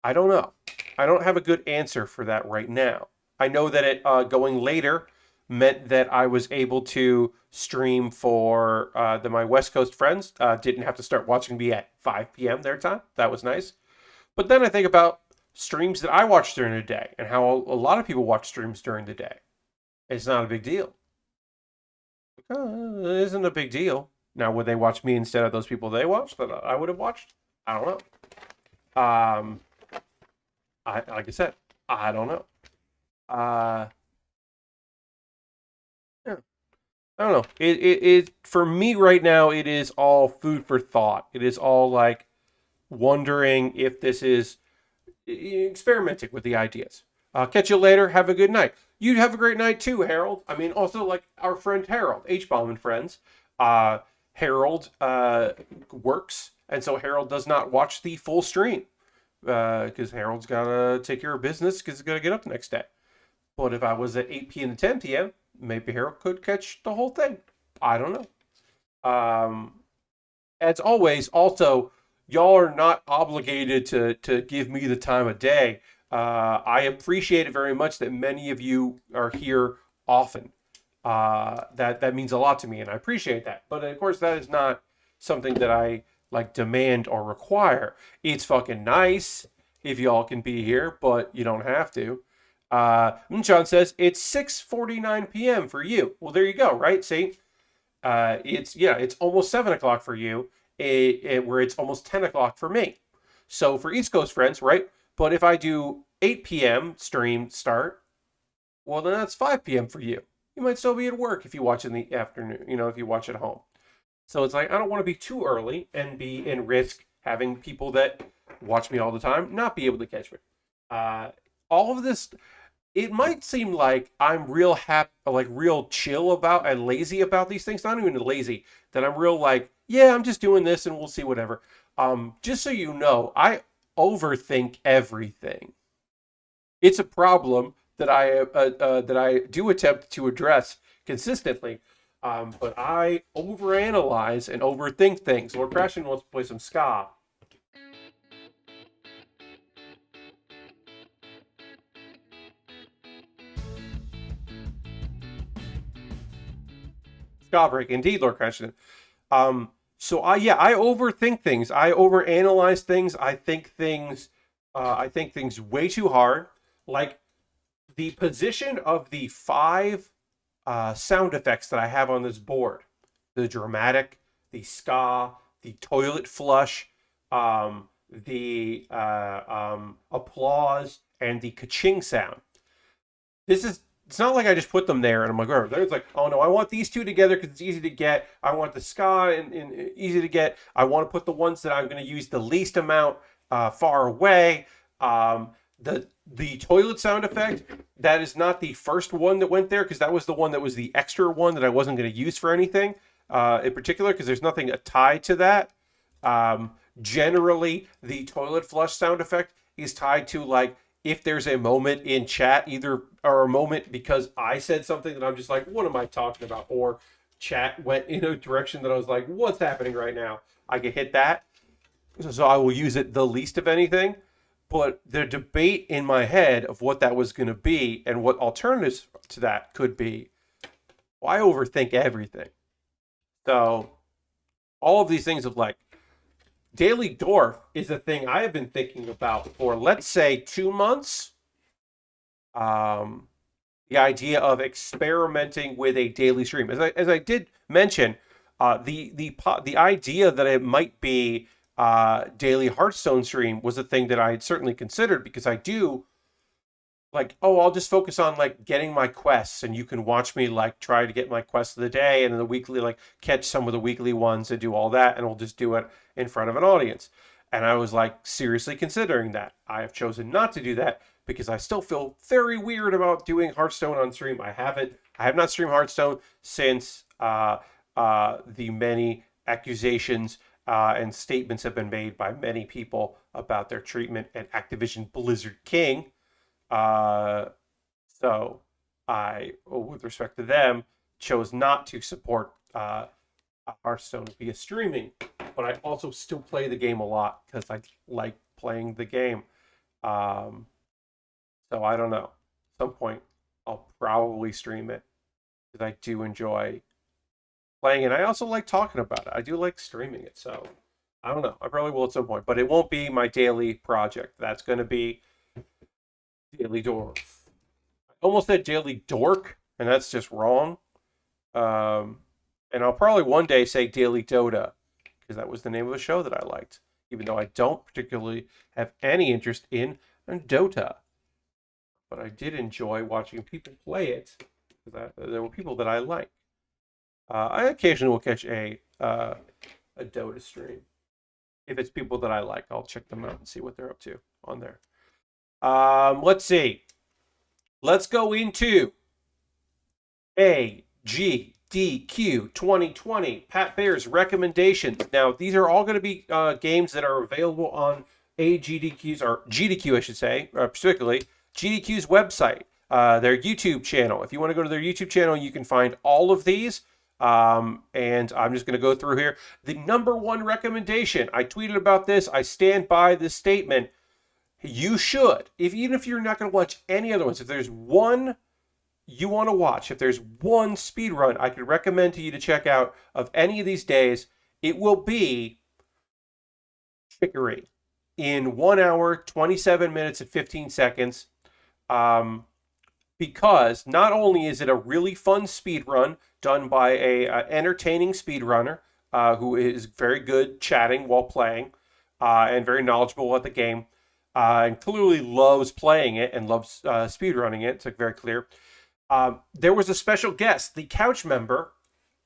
I don't know. I don't have a good answer for that right now. I know that it going later meant that I was able to stream for my West Coast friends. Didn't have to start watching me at 5 p.m. their time. That was nice. But then I think about streams that I watch during the day and how a lot of people watch streams during the day. It's not a big deal. It isn't a big deal. Now, would they watch me instead of those people they watched that I would have watched? I don't know. Like I said, I don't know. Yeah. I don't know. It for me right now, it is all food for thought. It is all wondering if this is experimenting with the ideas. Catch you later. Have a good night. You have a great night too, Harold. I mean, also our friend Harold, H-Bomb and Friends. Harold works, and so Harold does not watch the full stream because Harold's got to take care of business because he's got to get up the next day. But if I was at 8 p.m. to 10 p.m., maybe Harold could catch the whole thing. I don't know. As always, also, y'all are not obligated to give me the time of day. I appreciate it very much that many of you are here often. That means a lot to me, and I appreciate that. But of course, that is not something that I like demand or require. It's fucking nice if y'all can be here, but you don't have to. John says it's 6:49 p.m. for you. Well, there you go, right? See, it's almost 7 o'clock for you, where it's almost 10 o'clock for me. So for East Coast friends, right? But if I do 8 p.m. stream start, well, then that's 5 p.m. for you. You might still be at work if you watch in the afternoon, if you watch at home. So it's like, I don't want to be too early and be in risk having people that watch me all the time not be able to catch me. All of this, it might seem like I'm real happy, like real chill about and lazy about these things. Not even lazy, that I'm real like, yeah, I'm just doing this and we'll see whatever. Just so you know, I overthink everything. It's a problem that I do attempt to address consistently, but I overanalyze and overthink things. Lord Crashing wants to play some ska. Ska break, indeed, Lord Crashing. So I overthink things. I overanalyze things. I think things. I think things way too hard. Like the position of the 5 sound effects that I have on this board: the dramatic, the ska, the toilet flush, the applause, and the ka-ching sound. It's not like I just put them there and I'm like, oh, there's like, oh no, I want these two together because it's easy to get. I want the ska and easy to get. I want to put the ones that I'm going to use the least amount far away. The toilet sound effect, that is not the first one that went there, because that was the one that was the extra one that I wasn't going to use for anything in particular, because there's nothing tied to that. Generally, the toilet flush sound effect is tied to, like, if there's a moment in chat, either or a moment because I said something that I'm just like, what am I talking about? Or chat went in a direction that I was like, what's happening right now? I can hit that. So I will use it the least of anything. But the debate in my head of what that was going to be and what alternatives to that could be, well, I overthink everything. So all of these things of like, Daily Dwarf is a thing I have been thinking about for, let's say, 2 months. The idea of experimenting with a daily stream, as I did mention, the idea that it might be daily Hearthstone stream was a thing that I had certainly considered, because I do like, oh, I'll just focus on like getting my quests, and you can watch me like try to get my quests of the day, and then the weekly, like catch some of the weekly ones and do all that, and we'll just do it in front of an audience. And I was like seriously considering that. I have chosen not to do that because I still feel very weird about doing Hearthstone on stream. I have not streamed Hearthstone since the many accusations and statements have been made by many people about their treatment at Activision Blizzard King. So I, with respect to them, chose not to support Hearthstone via streaming, but I also still play the game a lot because I like playing the game. So I don't know. At some point, I'll probably stream it because I do enjoy playing it. I also like talking about it. I do like streaming it. So I don't know. I probably will at some point, but it won't be my daily project. That's going to be Daily Dwarf. I almost said Daily Dork, and that's just wrong. And I'll probably one day say Daily Dota, because that was the name of a show that I liked, even though I don't particularly have any interest in Dota. But I did enjoy watching people play it, because there were people that I like. I occasionally will catch a Dota stream. If it's people that I like, I'll check them out and see what they're up to on there. Let's see. Let's go into AGDQ 2020, Pat Baer's recommendations. Now, these are all going to be games that are available on AGDQ's, or GDQ, I should say, particularly GDQ's website. their YouTube channel. If you want to go to their YouTube channel, you can find all of these. And I'm just going to go through here. The number one recommendation, I tweeted about this. I stand by this statement. You should, even if you're not going to watch any other ones, if there's one you want to watch, if there's one speed run I could recommend to you to check out of any of these days, it will be Chicory in 1 hour, 27 minutes, and 15 seconds. Because not only is it a really fun speed run done by a entertaining speedrunner who is very good chatting while playing and very knowledgeable at the game and clearly loves playing it and loves speedrunning it. It's like very clear. There was a special guest. The couch member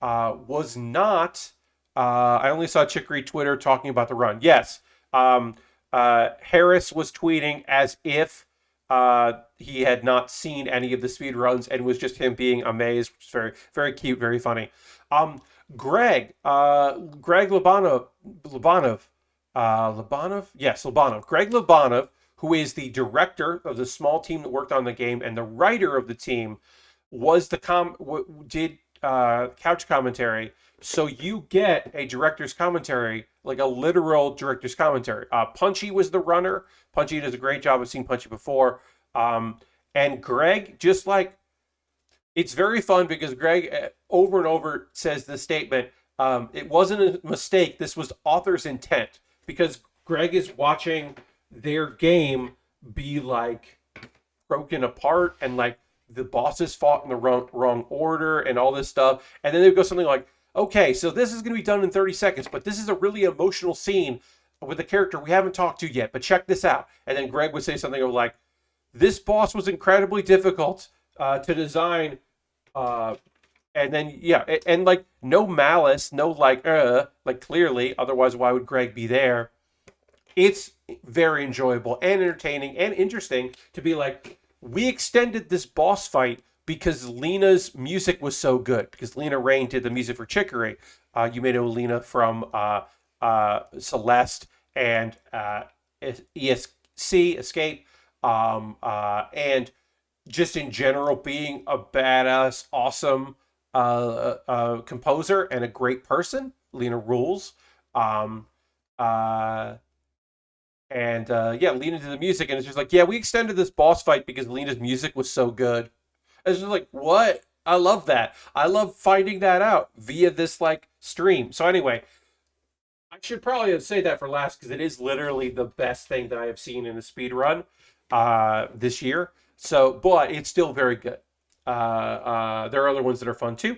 was not. I only saw Chicory Twitter talking about the run. Yes, Harris was tweeting as if he had not seen any of the speed runs and was just him being amazed. Which is very, very cute, very funny. Greg Labanov, yes, Labanov. Greg Labanov, who is the director of the small team that worked on the game and the writer of the team, was did couch commentary. So you get a director's commentary, like a literal director's commentary. Punchy was the runner. Punchy does a great job. I've seen Punchy before. And Greg, just like, it's very fun because Greg over and over says the statement, it wasn't a mistake. This was author's intent. Because Greg is watching their game be like broken apart and like the bosses fought in the wrong order and all this stuff. And then they go something like, okay, so this is going to be done in 30 seconds, but this is a really emotional scene with a character we haven't talked to yet, but check this out. And then Greg would say something like, this boss was incredibly difficult to design. And then, yeah, and like no malice, no like clearly, otherwise why would Greg be there? It's very enjoyable and entertaining and interesting to be like, we extended this boss fight because Lena's music was so good. Because Lena Raine did the music for Chicory. You may know Lena from Celeste and ESC, Escape. And just in general being a badass, awesome composer and a great person. Lena rules. Lena did the music, and it's just like, yeah, we extended this boss fight because Lena's music was so good. It's just like, what? I love that. I love finding that out via this like stream. So anyway, I should probably say that for last because it is literally the best thing that I have seen in a speed run this year. So, but it's still very good. There are other ones that are fun too.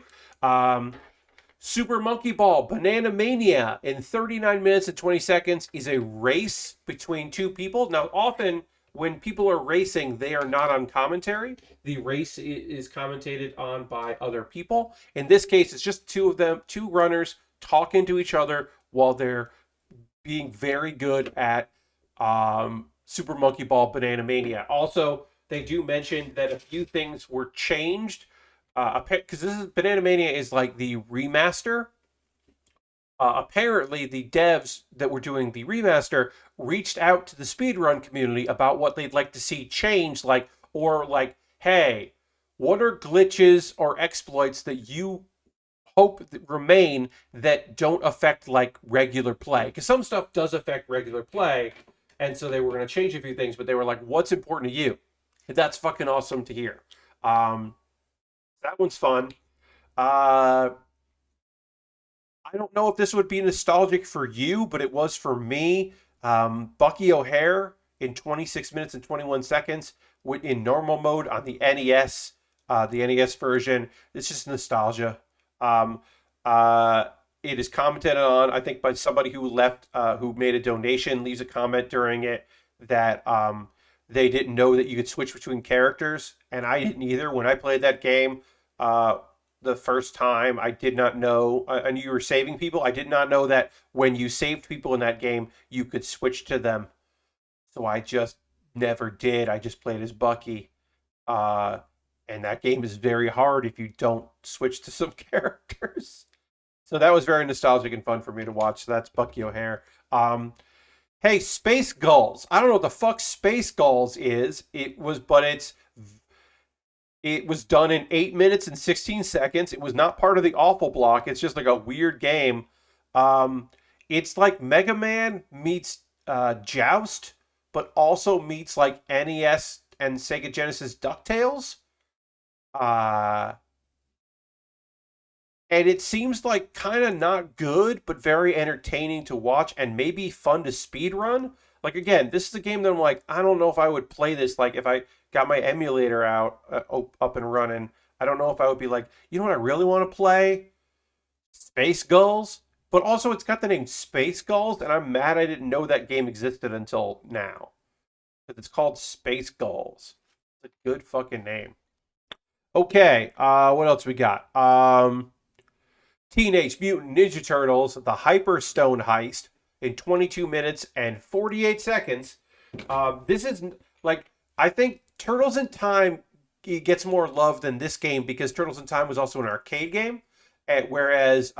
Super Monkey Ball Banana Mania in 39 minutes and 20 seconds is a race between two people. Now, often when people are racing, they are not on commentary. The race is commentated on by other people. In this case, it's just two of them, two runners talking to each other while they're being very good at Super Monkey Ball Banana Mania. Also, they do mention that a few things were changed. Because this is Banana Mania is like the remaster. Apparently, the devs that were doing the remaster reached out to the speedrun community about what they'd like to see change, hey, what are glitches or exploits that you hope that remain that don't affect like regular play? Because some stuff does affect regular play, and so they were going to change a few things, but they were like, what's important to you? And that's fucking awesome to hear. That one's fun. I don't know if this would be nostalgic for you, but it was for me. Bucky O'Hare in 26 minutes and 21 seconds in normal mode on the NES version. It's just nostalgia. It is commented on, I think, by somebody who made a donation, leaves a comment during it that they didn't know that you could switch between characters, and I didn't either. When I played that game the first time, I did not know. I knew you were saving people. I did not know that when you saved people in that game, you could switch to them. So I just never did. I just played as Bucky. And that game is very hard if you don't switch to some characters. So that was very nostalgic and fun for me to watch. So that's Bucky O'Hare. Hey, Space Gulls. I don't know what the fuck Space Gulls is. It's It was done in 8 minutes and 16 seconds. It was not part of the awful block. It's just like a weird game. Um, it's like Mega Man meets Joust, but also meets like NES and Sega Genesis DuckTales. Uh, and it seems like kind of not good, but very entertaining to watch and maybe fun to speed run. Like again, this is a game that I'm like, I don't know if I would play this. Like if I got my emulator out up and running, I don't know if I would be like, you know what, I really want to play Space Gulls. But also, it's got the name Space Gulls, and I'm mad I didn't know that game existed until now. Because it's called Space Gulls. It's a good fucking name. Okay, what else we got? Teenage Mutant Ninja Turtles, The Hyper Stone Heist in 22 minutes and 48 seconds. This is like, I think Turtles in Time gets more love than this game because Turtles in Time was also an arcade game, whereas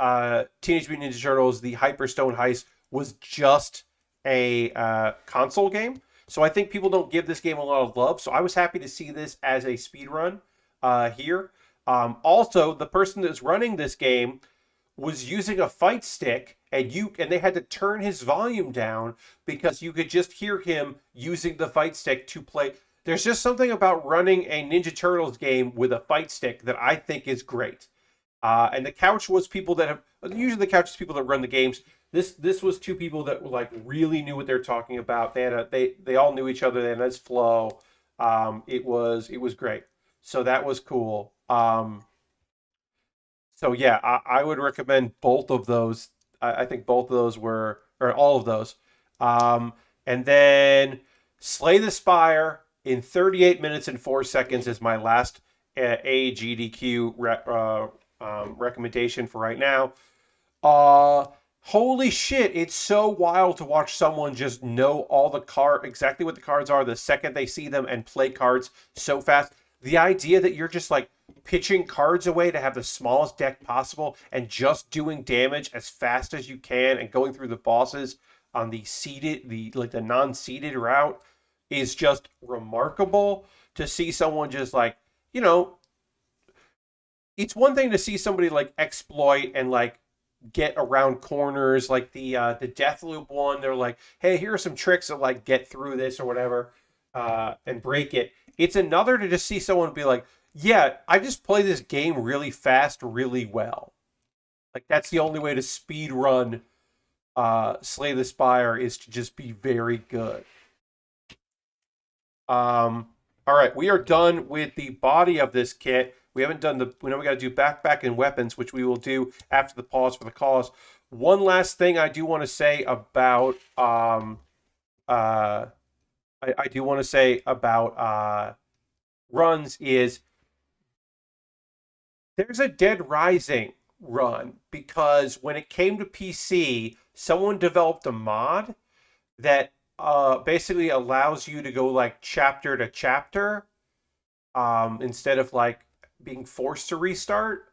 Teenage Mutant Ninja Turtles, The Hyper Stone Heist was just a console game. So I think people don't give this game a lot of love. So I was happy to see this as a speed run here. Also, the person that's running this game was using a fight stick and they had to turn his volume down because you could just hear him using the fight stick to play. There's just something about running a Ninja Turtles game with a fight stick that I think is great. And the couch was people that have usually the couch is people that run the games. This was two people that like really knew what they're talking about. They all knew each other. They had a nice flow. It was great. So that was cool. So yeah, I would recommend both of those. I think both of those were, or all of those. And then Slay the Spire in 38 minutes and 4 seconds is my last AGDQ recommendation for right now. Uh, Holy shit! It's so wild to watch someone just know all the exactly what the cards are the second they see them and play cards so fast. The idea that you're just like pitching cards away to have the smallest deck possible and just doing damage as fast as you can and going through the bosses on the non-seeded route is just remarkable to see someone just like, you know, it's one thing to see somebody like exploit and like get around corners like the Deathloop one. They're like, hey, here are some tricks to like get through this or whatever and break it. It's another to just see someone be like, yeah, I just play this game really fast, really well. Like that's the only way to speed run Slay the Spire is to just be very good. All right, we are done with the body of this kit. We haven't done we know we got to do backpack and weapons, which we will do after the pause for the cause. One last thing I do want to say about I do want to say about runs is there's a Dead Rising run because when it came to PC, someone developed a mod that basically allows you to go like chapter to chapter instead of like being forced to restart.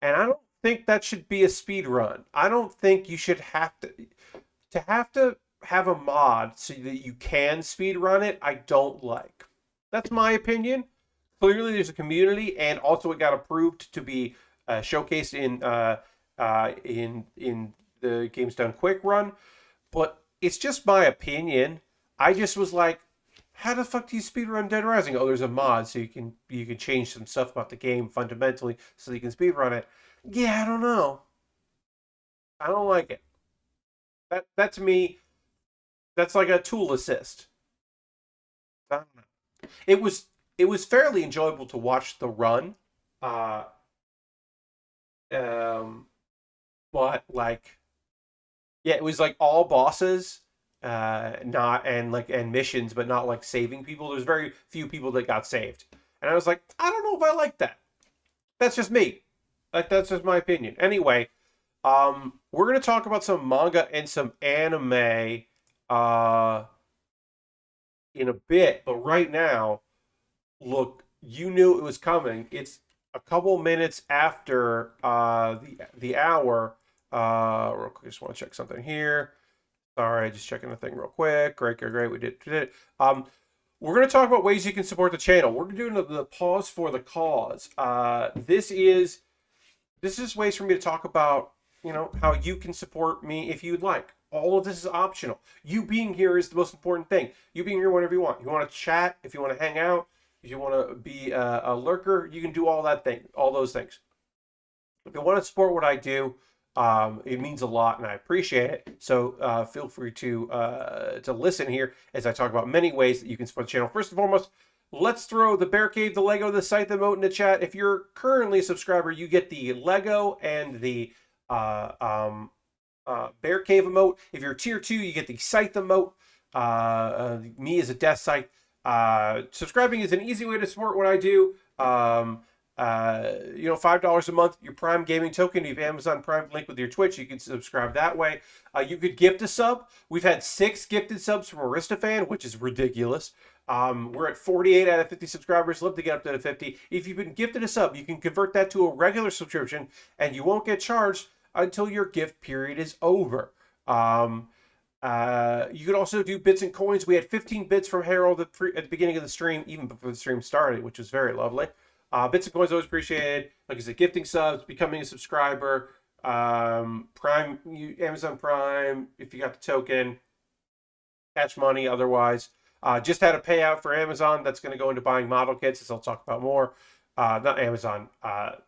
And I don't think that should be a speed run. I don't think you should have a mod so that you can speed run it. I don't like. That's my opinion. Clearly, there's a community, and also it got approved to be showcased in the Games Done Quick run. But it's just my opinion. I just was like, how the fuck do you speedrun Dead Rising? Oh, there's a mod, so you can change some stuff about the game fundamentally so you can speedrun it. Yeah, I don't know. I don't like it. That to me, that's like a tool assist. I don't know. It was fairly enjoyable to watch the run. Uh um but like yeah, it was like all bosses, not and missions, but not like saving people. There's very few people that got saved, and I was like, I don't know if I like that. That's just me. Like that's just my opinion. Anyway, we're gonna talk about some manga and some anime, uh, in a bit, but right now, look, you knew it was coming. It's a couple minutes after the hour. Real quick, just want to check something here. Sorry, just checking the thing real quick. Great. We did it. We're going to talk about ways you can support the channel. We're doing the pause for the cause. This is ways for me to talk about, how you can support me if you'd like. All of this is optional. You being here is the most important thing. You being here whenever you want. You want to chat, if you want to hang out, if you want to be a lurker, you can do all those things. If you want to support what I do, it means a lot, and I appreciate it. So feel free to listen here as I talk about many ways that you can support the channel. First and foremost, let's throw the Bear Cave, the Lego, the Scythe emote in the chat. If you're currently a subscriber, you get the Lego and the Bear Cave emote. If you're tier 2, you get the Scythe emote. Me as a Death Scythe. Subscribing is an easy way to support what I do. $5 a month, your Prime gaming token. You have Amazon Prime link with your Twitch. You can subscribe that way. You could gift a sub. We've had 6 gifted subs from Aristofan, which is ridiculous. We're at 48 out of 50 subscribers. Love to get up to 50. If you've been gifted a sub, you can convert that to a regular subscription, and you won't get charged until your gift period is over. You could also do bits and coins. We had 15 bits from Harold at the beginning of the stream, even before the stream started, which was very lovely. Bits and coins always appreciated. Like I said, gifting subs, becoming a subscriber, Amazon Prime, if you got the token, cash money otherwise. Just had a payout for Amazon that's going to go into buying model kits, as I'll talk about more. Not Amazon,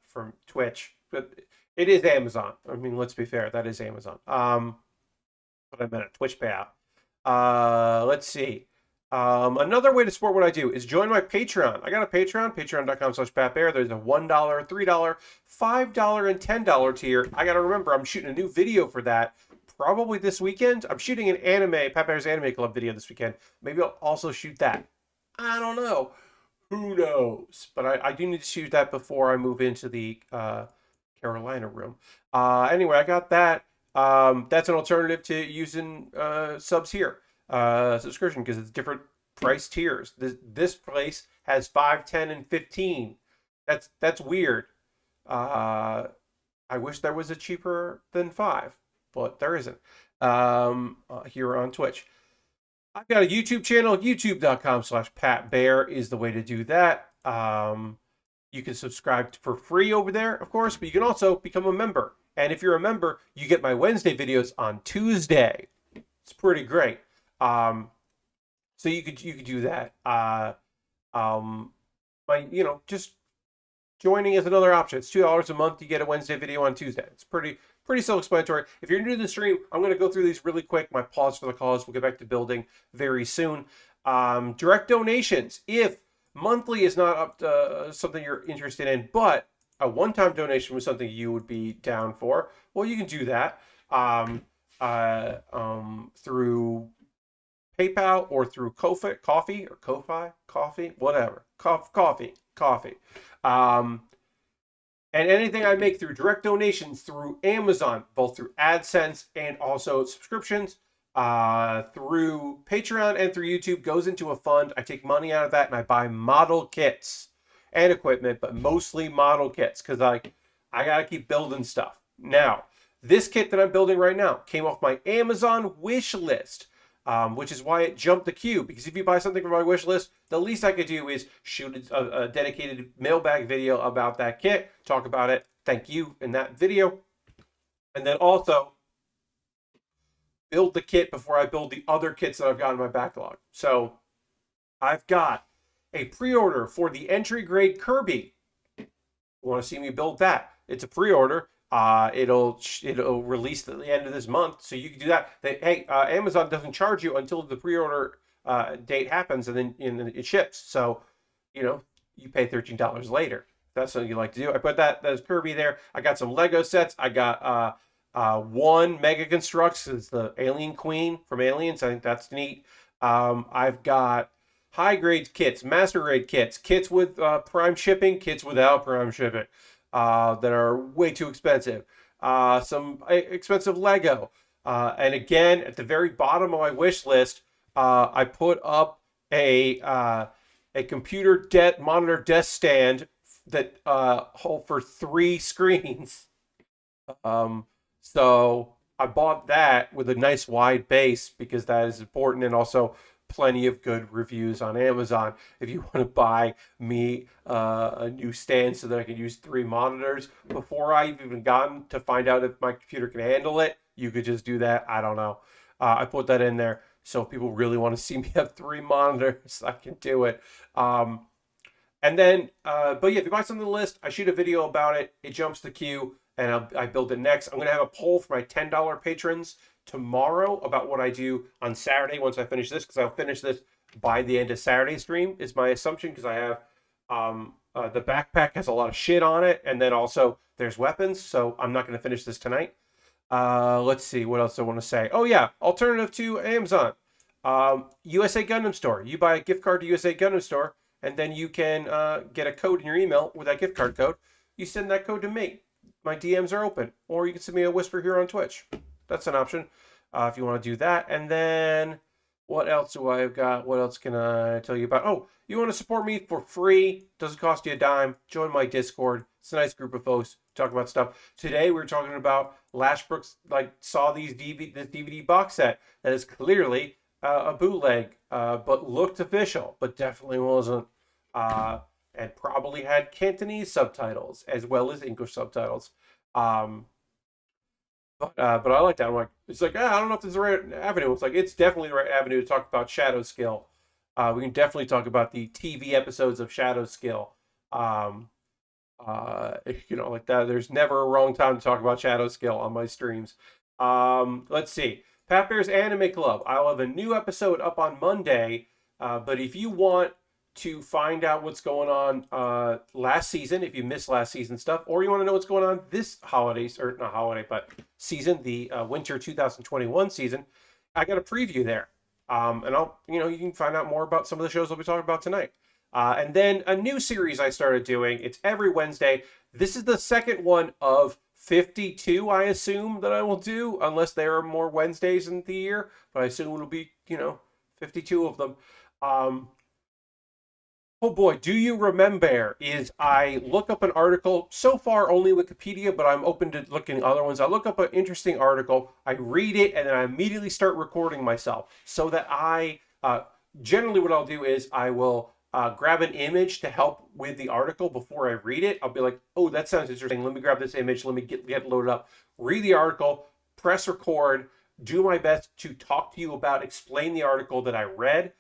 from Twitch, but it is Amazon. I mean, let's be fair, that is Amazon. But I meant a Twitch payout. Let's see. Another way to support what I do is join my Patreon. I got a Patreon, patreon.com/PatBaer. There's a $1, $3, $5, and $10 tier. I got to remember, I'm shooting a new video for that probably this weekend. I'm shooting an Pat Baer's Anime Club video this weekend. Maybe I'll also shoot that. I don't know. Who knows? But I do need to shoot that before I move into the Carolina room. Anyway, I got that. That's an alternative to using subs here. Subscription, because it's different price tiers. This place has 5, 10, and 15. That's weird. I wish there was a cheaper than 5, but there isn't. Here on Twitch, I've got a YouTube channel. YouTube.com/PatBaer is the way to do that. You can subscribe for free over there, of course, but you can also become a member. And if you're a member, you get my Wednesday videos on Tuesday. It's pretty great. So you could do that. Just joining is another option. It's $2 a month. You get a Wednesday video on Tuesday. It's pretty self-explanatory. If you're new to the stream, I'm going to go through these really quick. My pause for the cause. We'll get back to building very soon. Direct donations. If monthly is not up to something you're interested in, but a one-time donation was something you would be down for, well, you can do that through PayPal or through Ko-fi, whatever. Coffee. And anything I make through direct donations through Amazon, both through AdSense and also subscriptions, through Patreon and through YouTube, goes into a fund. I take money out of that and I buy model kits and equipment, but mostly model kits, because I gotta keep building stuff. Now, this kit that I'm building right now came off my Amazon wish list, which is why it jumped the queue. Because if you buy something from my wish list, the least I could do is shoot a dedicated mailbag video about that kit, talk about it, thank you in that video, and then also build the kit before I build the other kits that I've got in my backlog. So I've got a pre-order for the entry grade Kirby. You want to see me build that? It's a pre-order. It'll release at the end of this month, so you can do that. Hey, Amazon doesn't charge you until the pre-order date happens, and then it ships. So, you pay $13 later. That's something you like to do. I put that's Kirby there. I got some Lego sets. I got one Mega Constructs. It's the Alien Queen from Aliens. I think that's neat. I've got high grade kits, master grade kits, kits with Prime shipping, kits without Prime shipping. That are way too expensive. Some expensive Lego. And again, at the very bottom of my wish list, I put up a computer monitor desk stand that hold for 3 screens. So I bought that with a nice wide base because that is important, and also plenty of good reviews on Amazon. If you want to buy me a new stand so that I can use 3 monitors before I've even gotten to find out if my computer can handle it, you could just do that. I don't know. I put that in there. So if people really want to see me have 3 monitors, I can do it. And then, but yeah, if you buy something on the list, I shoot a video about it. It jumps the queue, and I build it next. I'm going to have a poll for my $10 patrons tomorrow about what I do on Saturday once I finish this, because I'll finish this by the end of Saturday stream, is my assumption, because I have the backpack has a lot of shit on it, and then also there's weapons, so I'm not going to finish this tonight. Let's see what else I want to say. Oh yeah, alternative to Amazon, USA Gundam Store. You buy a gift card to USA Gundam Store, and then you can get a code in your email with that gift card code. You send that code to me. My DMs are open, or you can send me a whisper here on Twitch. That's an option if you want to do that. And then what else do I have got? What else can I tell you about? Oh, you want to support me for free? Doesn't cost you a dime. Join my Discord. It's a nice group of folks talk about stuff. Today we were talking about Lashbrook's saw this DVD box set that is clearly a bootleg, but looked official, but definitely wasn't. And probably had Cantonese subtitles as well as English subtitles. But I like that. I'm like, it's like, I don't know if this is the right avenue. It's like, it's definitely the right avenue to talk about Shadow Skill. We can definitely talk about the TV episodes of Shadow Skill. Like that. There's never a wrong time to talk about Shadow Skill on my streams. Let's see. Pat Bear's Anime Club. I'll have a new episode up on Monday. But if you want to find out what's going on last season, if you missed last season stuff, or you want to know what's going on this holidays, or not holiday, but season, the winter 2021 season, I got a preview there. And you can find out more about some of the shows I'll be talking about tonight. And then a new series I started doing. It's every Wednesday. This is the second one of 52, I assume, that I will do, unless there are more Wednesdays in the year. But I assume it'll be, 52 of them. Oh boy, Do You Remembaer is I look up an article, so far only Wikipedia, but I'm open to looking at other ones. I look up an interesting article, I read it, and then I immediately start recording myself so that generally what I'll do is I will grab an image to help with the article before I read it. I'll be like, oh, that sounds interesting. Let me grab this image. Let me get loaded up, read the article, press record, do my best to talk to you about, explain the article that I read.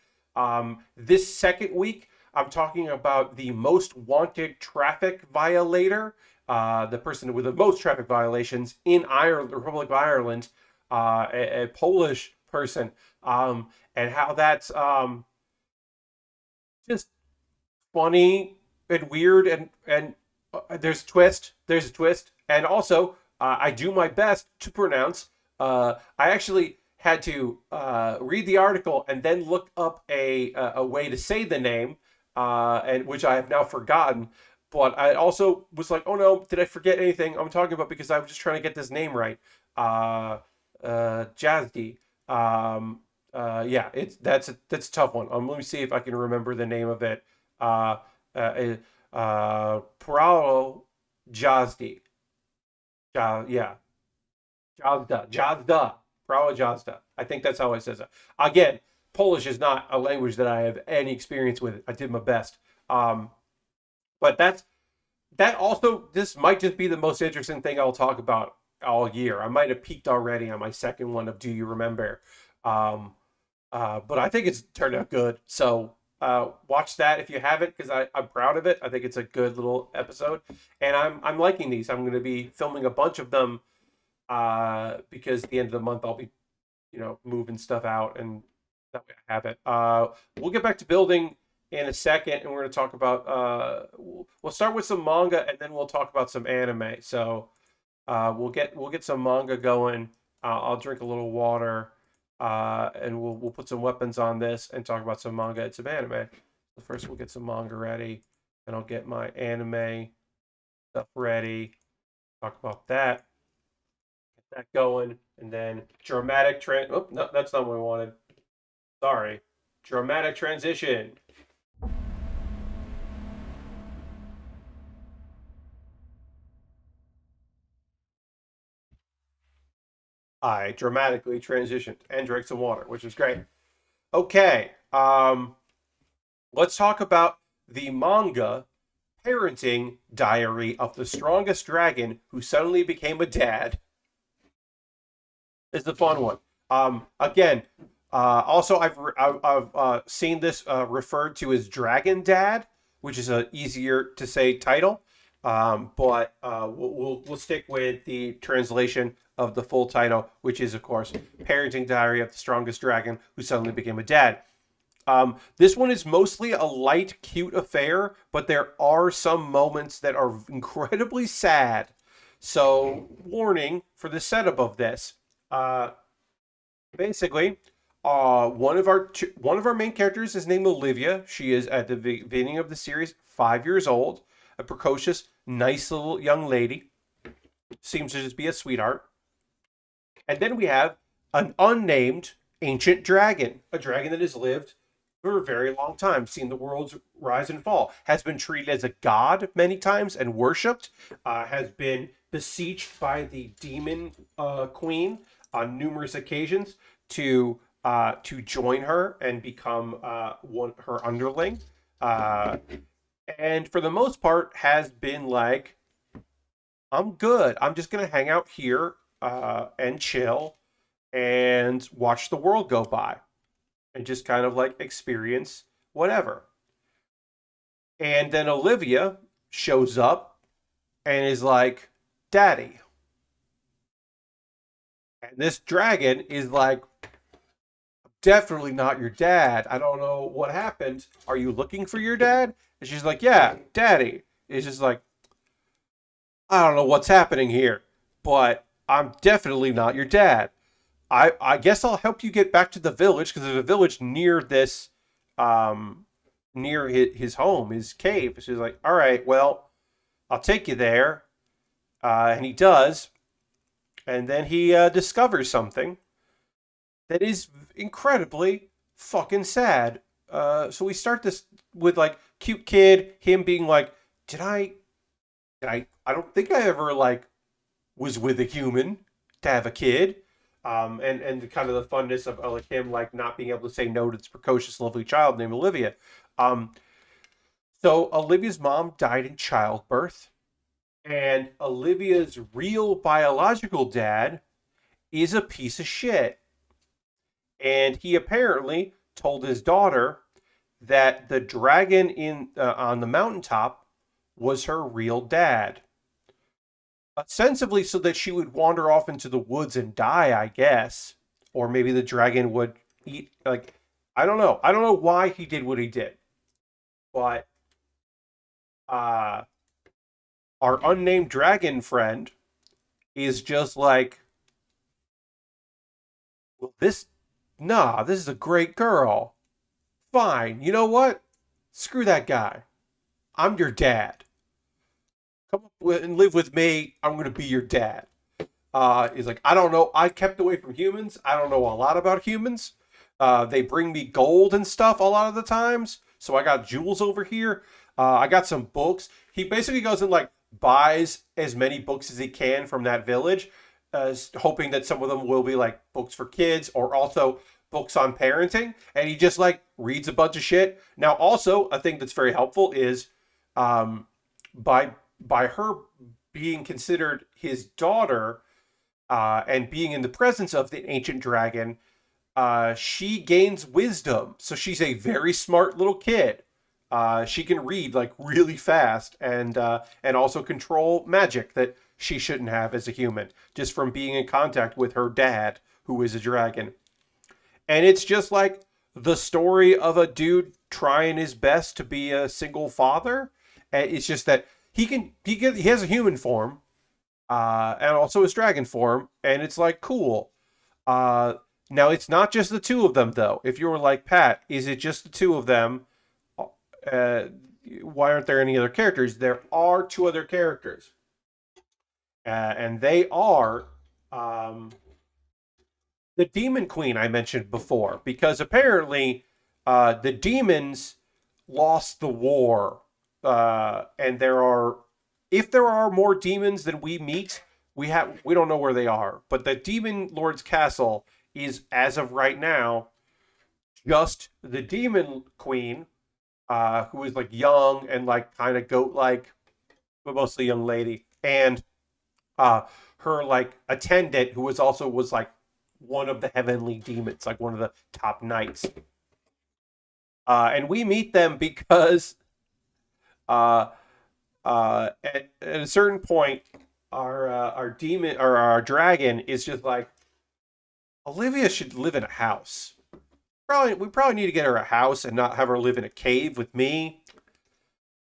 This second week, I'm talking about the most wanted traffic violator, the person with the most traffic violations in Ireland, the Republic of Ireland, a Polish person, and how that's just funny and weird, and there's a twist, and also I do my best to pronounce. I actually had to read the article and then look up a way to say the name. And which I have now forgotten, but I also was like, oh no, did I forget anything I'm talking about, because I was just trying to get this name right. Jazdy. Yeah, that's a tough one. Let me see if I can remember the name of it. Pralo Jazdy. Yeah, Jazda. Pralo Jazda. I think that's how it says it. Again, Polish is not a language that I have any experience with. I did my best. But that also, this might just be the most interesting thing I'll talk about all year. I might have peaked already on my second one of Do You Remembaer? But I think it's turned out good. So watch that if you haven't, because I'm proud of it. I think it's a good little episode. And I'm liking these. I'm going to be filming a bunch of them because at the end of the month I'll be, moving stuff out, and that way I have it. We'll get back to building in a second, and we're going to talk about. We'll start with some manga, and then we'll talk about some anime. So we'll get some manga going. I'll drink a little water, and we'll put some weapons on this and talk about some manga and some anime. So first, we'll get some manga ready, and I'll get my anime stuff ready. Talk about that. Get that going, and then dramatic Oh, no, that's not what we wanted. Sorry. Dramatic transition. I dramatically transitioned and drank some water, which is great. Okay. Um, let's talk about the manga Parenting Diary of the Strongest Dragon Who Suddenly Became a Dad. It's a fun one. Again, also I've seen this referred to as Dragon Dad, which is a easier to say title. But we'll stick with the translation of the full title, which is of course Parenting Diary of the Strongest Dragon Who Suddenly Became a Dad. This one is mostly a light, cute affair, but there are some moments that are incredibly sad. So, warning for the setup of this. Uh, basically, one of our main characters is named Olivia. She is at the beginning of the series 5 years old, a precocious, nice little young lady. Seems to just be a sweetheart. And then we have an unnamed ancient dragon, a dragon that has lived for a very long time, seen the world's rise and fall, has been treated as a god many times and worshipped, has been beseeched by the demon queen on numerous occasions to join her and become her underling, and for the most part has been like, I'm good. I'm just gonna hang out here and chill and watch the world go by and just kind of like experience whatever. And then Olivia shows up and is like, Daddy. And this dragon is like, definitely not your dad. I don't know what happened. Are you looking for your dad? And she's like, yeah, Daddy. It's just like, I don't know what's happening here, but I'm definitely not your dad. I guess I'll help you get back to the village because there's a village near this, um, near his home, his cave. So he's like, all right, well, I'll take you there. And he does. And then he discovers something that is incredibly fucking sad. So we start this with like cute kid, him being like, I don't think I ever like was with a human to have a kid. And kind of the funness of like him like not being able to say no to this precocious, lovely child named Olivia. Um, so Olivia's mom died in childbirth, and Olivia's real biological dad is a piece of shit. And he apparently told his daughter that the dragon in on the mountaintop was her real dad, ostensibly so that she would wander off into the woods and die, I guess. Or maybe the dragon would eat, like, I don't know. I don't know why he did what he did. But uh, our unnamed dragon friend is just like, well, this is a great girl. Fine. You know what? Screw that guy. I'm your dad. Come up and live with me. I'm going to be your dad. He's like, I don't know. I kept away from humans. I don't know a lot about humans. They bring me gold and stuff a lot of the times. So I got jewels over here. I got some books. He basically goes and like buys as many books as he can from that village, hoping that some of them will be like books for kids or also books on parenting. And he just like reads a bunch of shit. Now, also a thing that's very helpful is um, by her being considered his daughter, and being in the presence of the ancient dragon, she gains wisdom. So she's a very smart little kid. She can read like really fast and also control magic that she shouldn't have as a human, just from being in contact with her dad, who is a dragon. And it's just like the story of a dude trying his best to be a single father. And it's just that he has a human form, and also his dragon form, and it's like cool. Uh, Now it's not just the two of them though. If you were like Pat, is it just the two of them? Uh, why aren't there any other characters? There are two other characters, and they are um, the Demon Queen I mentioned before, because apparently the demons lost the war, and if there are more demons than we meet, we don't know where they are. But the Demon Lord's castle is, as of right now, just the demon queen, who is like young and like kind of goat like, but mostly young lady, and uh, her like attendant, who was like one of the heavenly demons, like one of the top knights. And we meet them because uh, at a certain point, our demon or our dragon is just like, Olivia should live in a house. We probably need to get her a house and not have her live in a cave with me.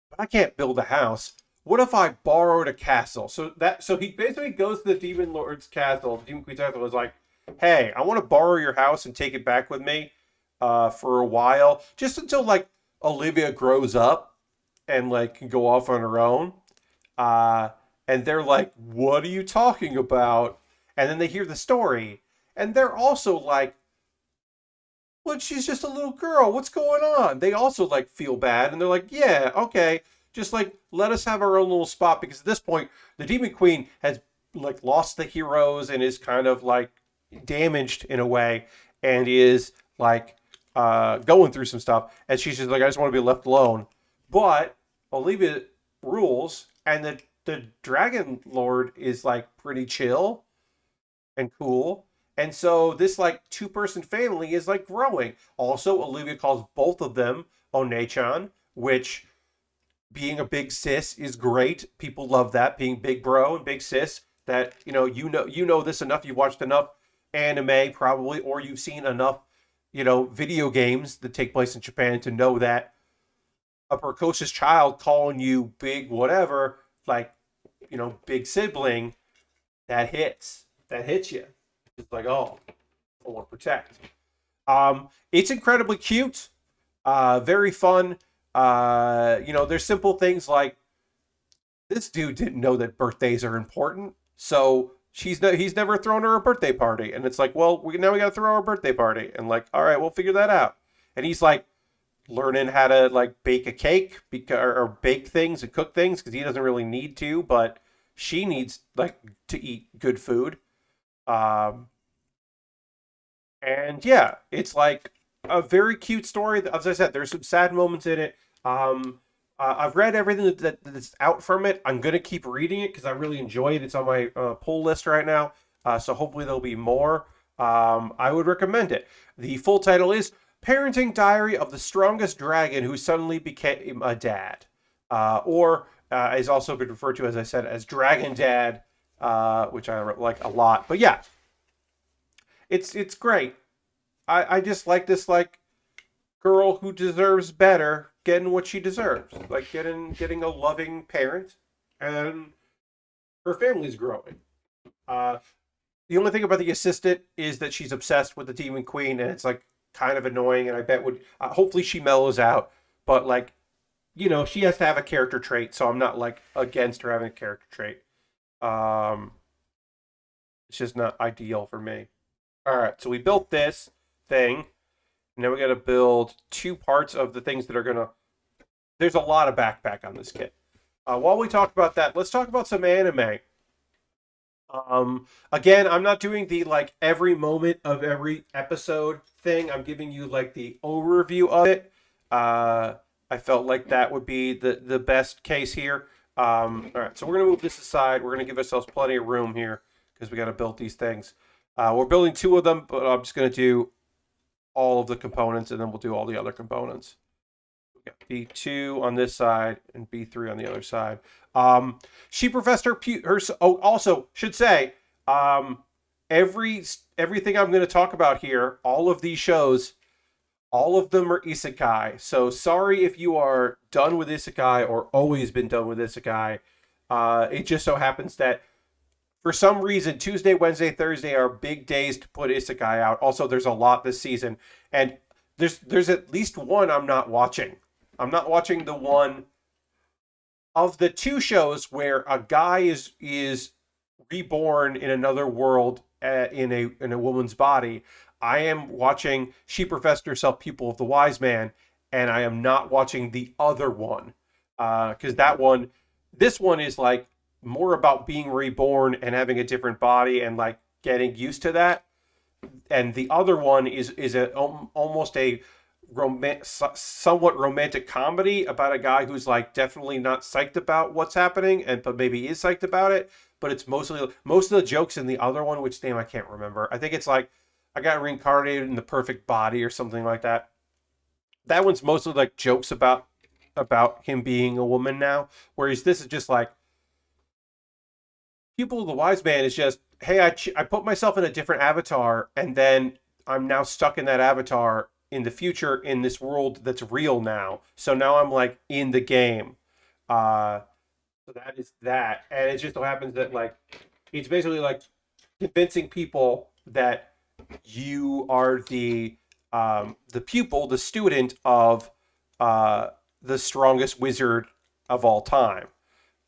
But I can't build a house. What if I borrowed a castle? So he basically goes to the demon lord's castle. The demon queen's castle was like, hey, I want to borrow your house and take it back with me for a while, just until like Olivia grows up and like can go off on her own. Uh, and they're like, what are you talking about? And then they hear the story, and they're also like, well, she's just a little girl. What's going on? They also like feel bad, and they're like, yeah, okay, just like let us have our own little spot, because at this point, the Demon Queen has like lost the heroes and is kind of like damaged in a way, and is like going through some stuff, and she's just like, I just want to be left alone. But Olivia rules, and the Dragon Lord is like pretty chill and cool. And so this like two-person family is like growing. Also, Olivia calls both of them One-chan, which being a big sis is great. People love that, being big bro and big sis. That you know this enough. You've watched enough anime probably, or you've seen enough video games that take place in Japan to know that a precocious child calling you big whatever, like big sibling, that hits you. It's like, oh, I want to protect. It's incredibly cute, very fun. There's simple things like this dude didn't know that birthdays are important, so he's never thrown her a birthday party, and it's like, well, now we got to throw her a birthday party, and like, all right, we'll figure that out. And he's like learning how to like bake a cake or bake things and cook things because he doesn't really need to, but she needs like to eat good food. Um, and yeah, it's like a very cute story. As I said, there's some sad moments in it. I've read everything that's out from it. I'm gonna keep reading it because I really enjoy it. It's on my pull list right now. So hopefully there'll be more. I would recommend it. The full title is Parenting Diary of the Strongest Dragon Who Suddenly Became a Dad, or is also been referred to, as I said, as Dragon Dad, which I like a lot. But yeah, it's great. I just like this like girl who deserves better getting what she deserves, like getting a loving parent, and her family's growing. Uh, the only thing about the assistant is that she's obsessed with the demon queen, and it's like kind of annoying. And I bet would hopefully she mellows out, but like she has to have a character trait, so I'm not like against her having a character trait. Um, it's just not ideal for me. All right, so we built this thing. Now we got to build two parts of the things that are gonna. There's a lot of backpack on this kit. While we talk about that, let's talk about some anime. Again, I'm not doing the like every moment of every episode thing. I'm giving you like the overview of it. I felt like that would be the best case here. All right, so we're gonna move this aside. We're gonna give ourselves plenty of room here because we got to build these things. We're building two of them, but I'm just gonna do all of the components, and then we'll do all the other components. We got B2 on this side and B3 on the other side. She professed her also should say, everything I'm going to talk about here, all of these shows, all of them are isekai. So sorry if you are done with isekai or always been done with isekai. It just so happens that for some reason, Tuesday, Wednesday, Thursday are big days to put isekai out. Also, there's a lot this season, and there's at least one I'm not watching. I'm not watching the one of the two shows where a guy is reborn in another world in a woman's body. I am watching She Professed Herself Pupil of the Wise Man, and I am not watching the other one because this one is like more about being reborn and having a different body and like getting used to that. and the other one is almost a somewhat romantic comedy about a guy who's like definitely not psyched about what's happening, and but maybe is psyched about it. But it's mostly most of the jokes in the other one, which name I can't remember. I think it's like I got reincarnated in the perfect body or something like that. That one's mostly like jokes about him being a woman now, whereas this is just like Pupil the Wise Man is just, hey, I put myself in a different avatar, and then I'm now stuck in that avatar in the future in this world that's real now. So now I'm like in the game. Uh, so that is that, and it just so happens that like it's basically like convincing people that you are the pupil, the student of uh, the strongest wizard of all time,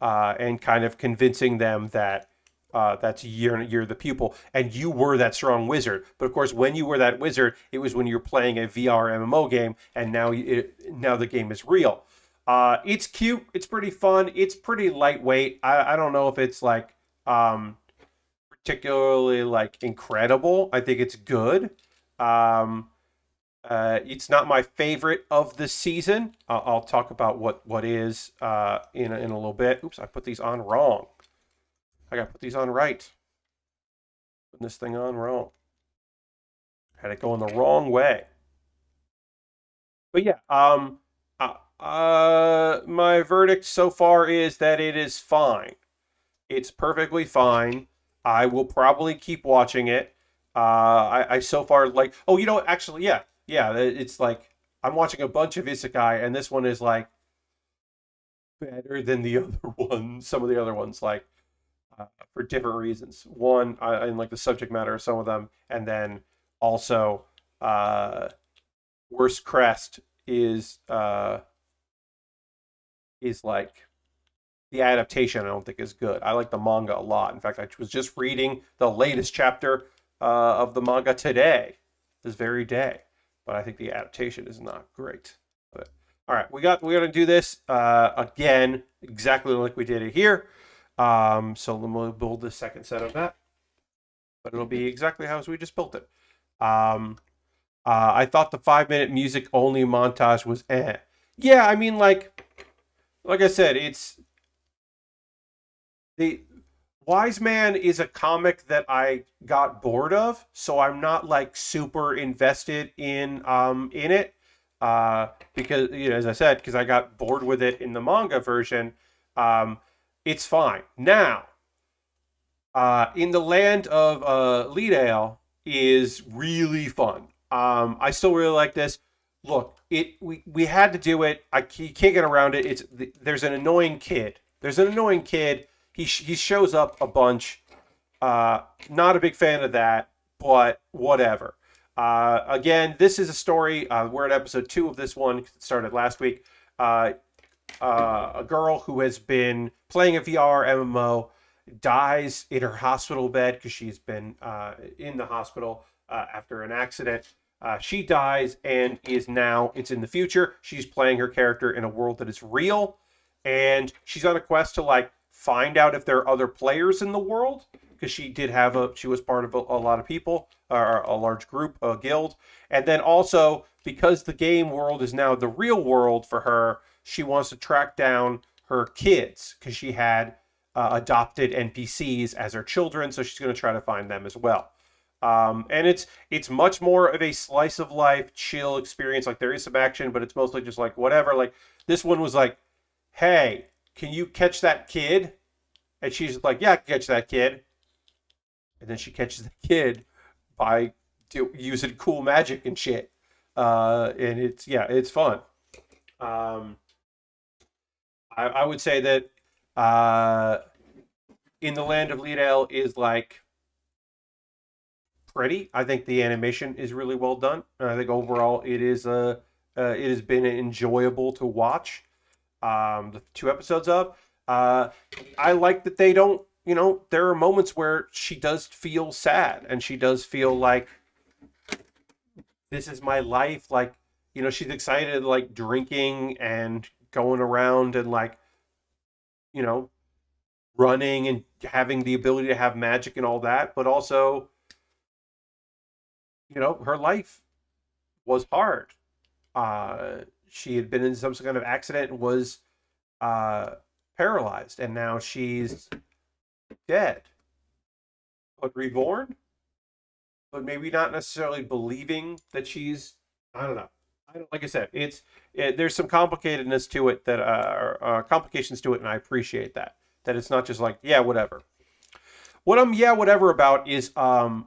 and kind of convincing them that that's you're the pupil, and you were that strong wizard. But of course, when you were that wizard, it was when you were playing a VR MMO game, and now the game is real. It's cute. It's pretty fun. It's pretty lightweight. I don't know if it's like particularly like incredible. I think it's good. Um, it's not my favorite of the season. I'll talk about what is in a little bit. Oops, I put these on wrong. I got to put these on right. Putting this thing on wrong. Had it going the wrong way. But yeah, my verdict so far is that it is fine. It's perfectly fine. I will probably keep watching it. I so far like. Oh, you know what? Actually, yeah, yeah. It's like I'm watching a bunch of isekai, and this one is like better than the other ones. Some of the other ones, like for different reasons. One, I like the subject matter of some of them, and then also, uh, Worst Crest is like the adaptation. I don't think is good. I like the manga a lot. In fact, I was just reading the latest chapter of the manga today, this very day. But I think the adaptation is not great. But all right, we're gonna do this again, exactly like we did it here. So we'll build the second set of that, but it'll be exactly how we just built it. Um, I thought the 5 minute music only montage was eh. Yeah, I mean, like I said, it's the Wise Man is a comic that I got bored of, so I'm not like super invested in it. Because as I said, because I got bored with it in the manga version. Um, it's fine now. In the Land of Leadale is really fun. I still really like this. Look, we had to do it. You can't get around it. There's an annoying kid. There's an annoying kid. He shows up a bunch. Not a big fan of that, but whatever. Again, this is a story. We're at episode 2 of this one. It started last week. Uh, a girl who has been playing a VR MMO dies in her hospital bed because she's been in the hospital after an accident. She dies and is now, it's in the future. She's playing her character in a world that is real. And she's on a quest to like find out if there are other players in the world because she was part of a lot of people, or a large group, a guild. And then also because the game world is now the real world for her, she wants to track down her kids because she had adopted NPCs as her children, so she's going to try to find them as well. And it's much more of a slice of life, chill experience. Like there is some action, but it's mostly just like whatever. Like this one was like, "Hey, can you catch that kid?" And she's like, "Yeah, I can catch that kid." And then she catches the kid by using cool magic and shit. And it's fun. Um, I would say that uh, in the Land of Leadale is like pretty. I think the animation is really well done. I think overall it has been enjoyable to watch. The 2 episodes of. Uh, I like that they don't. There are moments where she does feel sad and she does feel like this is my life. Like she's excited, like drinking and going around and like you know running and having the ability to have magic and all that, but also her life was hard. She had been in some kind of accident and was uh, paralyzed, and now she's dead, but reborn, but maybe not necessarily believing that she's. I don't know. I don't, like I said, there's some complicatedness to it that complications to it, and I appreciate that. That it's not just like yeah, whatever. What I'm yeah, whatever about is Ari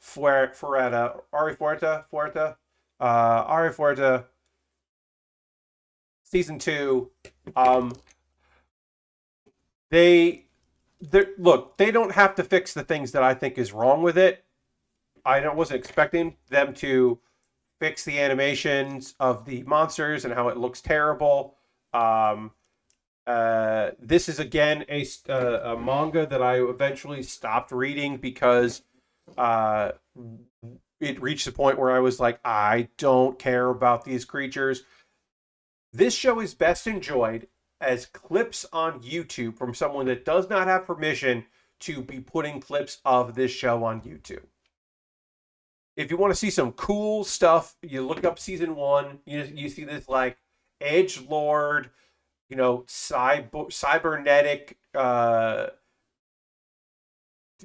Fuerta Arifureta season 2. Um, they look, they don't have to fix the things that I think is wrong with it. Wasn't expecting them to fix the animations of the monsters and how it looks terrible. Um, this is again a manga that I eventually stopped reading because uh, it reached the point where I was like, I don't care about these creatures. This show is best enjoyed as clips on YouTube from someone that does not have permission to be putting clips of this show on YouTube. If you want to see some cool stuff, you look up season 1. You see this like edge lord, cybernetic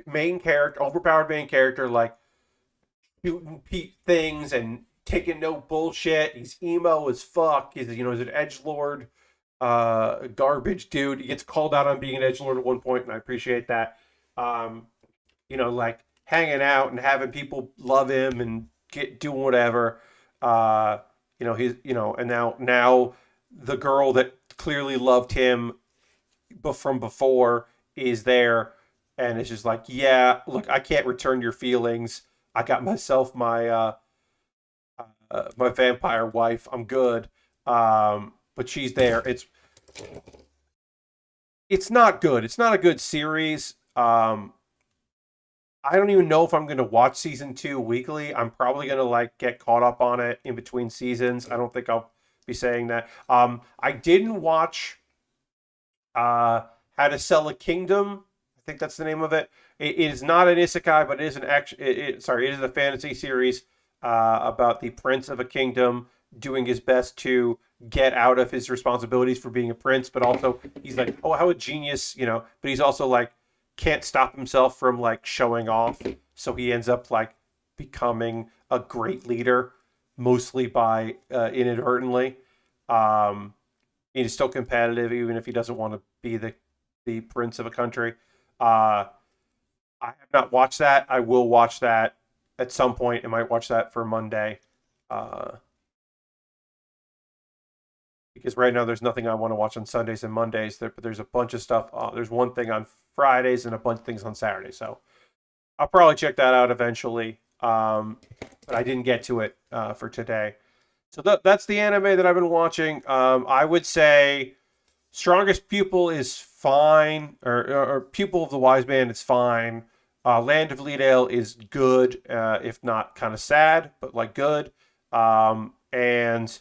main character, overpowered main character, like shooting things and taking no bullshit. He's emo as fuck. He's an edge lord, garbage dude. He gets called out on being an edge lord at one point, and I appreciate that. Um, like hanging out and having people love him and doing whatever. He's and now the girl that clearly loved him from before is there, and it's just like, yeah, look, I can't return your feelings. I got myself my vampire wife. I'm good. But she's there. It's not good. It's not a good series. I don't even know if I'm going to watch season 2 weekly. I'm probably going to like get caught up on it in between seasons. I don't think I'll be saying that. I didn't watch How to Sell a Kingdom. I think that's the name of it. It is not an isekai, but it is an action. It is a fantasy series about the prince of a kingdom doing his best to get out of his responsibilities for being a prince, but also he's like, oh, how a genius, But he's also like can't stop himself from like showing off, so he ends up like becoming a great leader, mostly by inadvertently. Um, he's still competitive, even if he doesn't want to be the prince of a country. Uh, I have not watched that. I will watch that at some point. I might watch that for Monday. Uh, because right now there's nothing I want to watch on Sundays and Mondays. But there's a bunch of stuff. There's one thing on Fridays and a bunch of things on Saturdays. So I'll probably check that out eventually. But I didn't get to it for today. So that's the anime that I've been watching. I would say Strongest Pupil is fine, or Pupil of the Wise Man is fine. Land of Leadale is good, if not kind of sad, but like good. And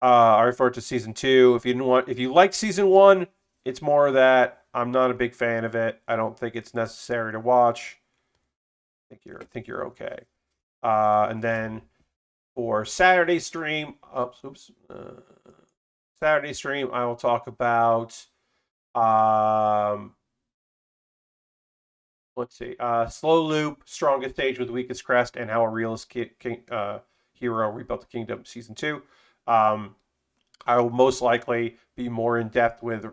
I refer to season 2. If you like season 1, it's more of that. I'm not a big fan of it. I don't think it's necessary to watch. I think you're okay. And then for Saturday stream, Saturday stream, I will talk about let's see, Slow Loop, Strongest Stage with Weakest Crest, and How a Realist Hero Rebuilt the Kingdom season 2. I will most likely be more in depth with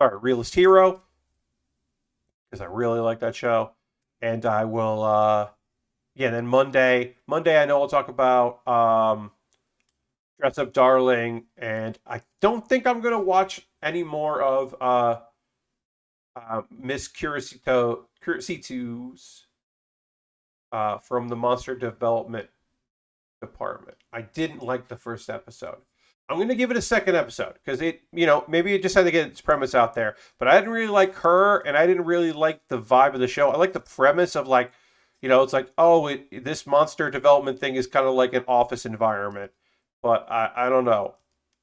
Realist Hero, because I really like that show. And I will then Monday I know I'll talk about Dress Up Darling, and I don't think I'm gonna watch any more of Miss Curicito's from the Monster Development Department. I didn't like the first episode. I'm going to give it a second episode because maybe it just had to get its premise out there. But I didn't really like her, and I didn't really like the vibe of the show. I like the premise of like, it's like, oh, this monster development thing is kind of like an office environment. But I don't know.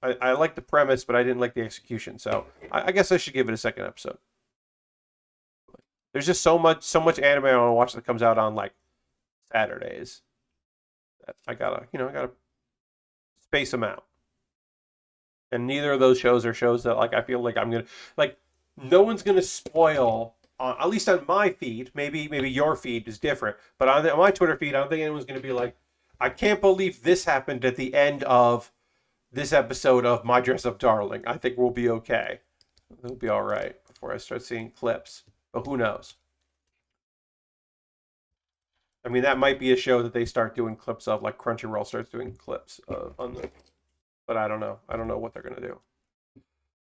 I like the premise, but I didn't like the execution. So I guess I should give it a second episode. There's just so much anime I want to watch that comes out on like Saturdays. That I gotta space them out. And neither of those shows are shows that like I feel like I'm gonna like. No one's gonna spoil. At least on my feed, maybe your feed is different, but on my Twitter feed, I don't think anyone's gonna be like, I can't believe this happened at the end of this episode of My Dress Up Darling. I think we'll be okay. We'll be all right before I start seeing clips. But who knows? I mean, that might be a show that they start doing clips of, like Crunchyroll starts doing clips on the. But I don't know. I don't know what they're gonna do.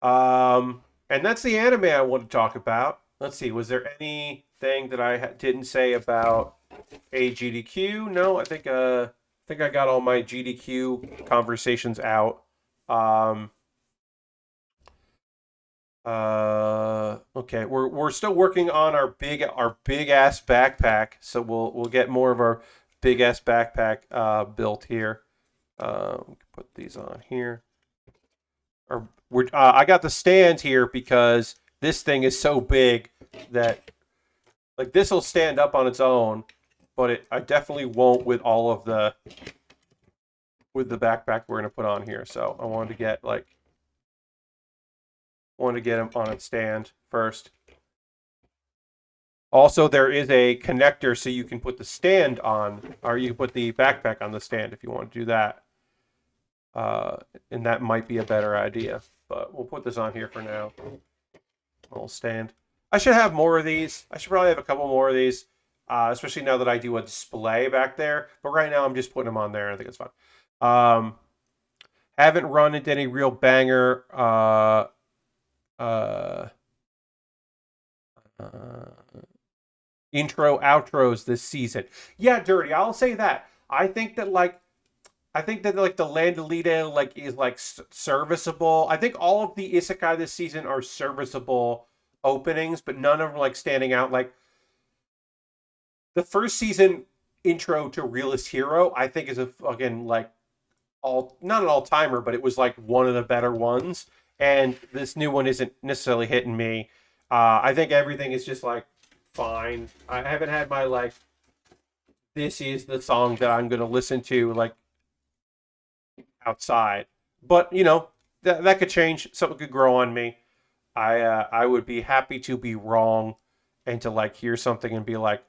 And that's the anime I want to talk about. Let's see. Was there anything that I didn't say about AGDQ? No, I think I got all my GDQ conversations out. Um, okay, we're still working on our big ass backpack, so we'll get more of our big ass backpack built here. We can put these on here. I got the stand here because this thing is so big that like this will stand up on its own, but I definitely won't with all of the backpack we're gonna put on here. So I wanted to get him on its stand first. Also, there is a connector so you can put the stand on, or you can put the backpack on the stand if you want to do that. And that might be a better idea, but we'll put this on here for now. Little stand. I should have more of these. I should probably have a couple more of these, especially now that I do a display back there. But right now, I'm just putting them on there. I think it's fine. Haven't run into any real banger uh, intro outros this season. Yeah, Dirty. I'll say that. I think that the Land of Leadale like is like serviceable. I think all of the isekai this season are serviceable openings, but none of them like standing out. Like the first season intro to Realist Hero, I think is a fucking like all not an all timer, but it was like one of the better ones. And this new one isn't necessarily hitting me. I think everything is just like fine. I haven't had my like this is the song that I'm gonna listen to like outside. But that could change. Something could grow on me. I would be happy to be wrong and to like hear something and be like,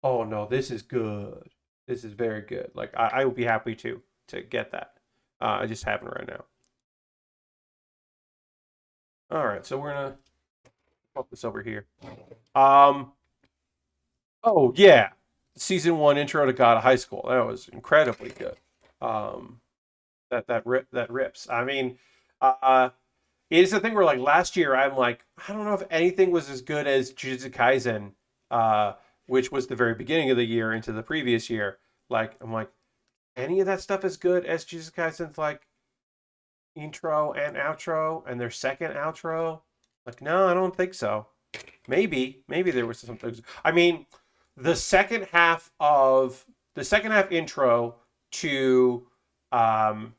oh no, this is good. This is very good. Like I would be happy to get that. I just haven't right now. All right, so we're gonna put this over here. Um. Oh yeah, season one intro to God of High School. That was incredibly good. Um. That rips. I mean, uh, it's the thing where like last year I'm like I don't know if anything was as good as Jujutsu Kaisen, uh, which was the very beginning of the year into the previous year. Like I'm like any of that stuff as good as Jujutsu Kaisen's like intro and outro and their second outro. Like no, I don't think so. Maybe there was some things. I mean, the second half intro to um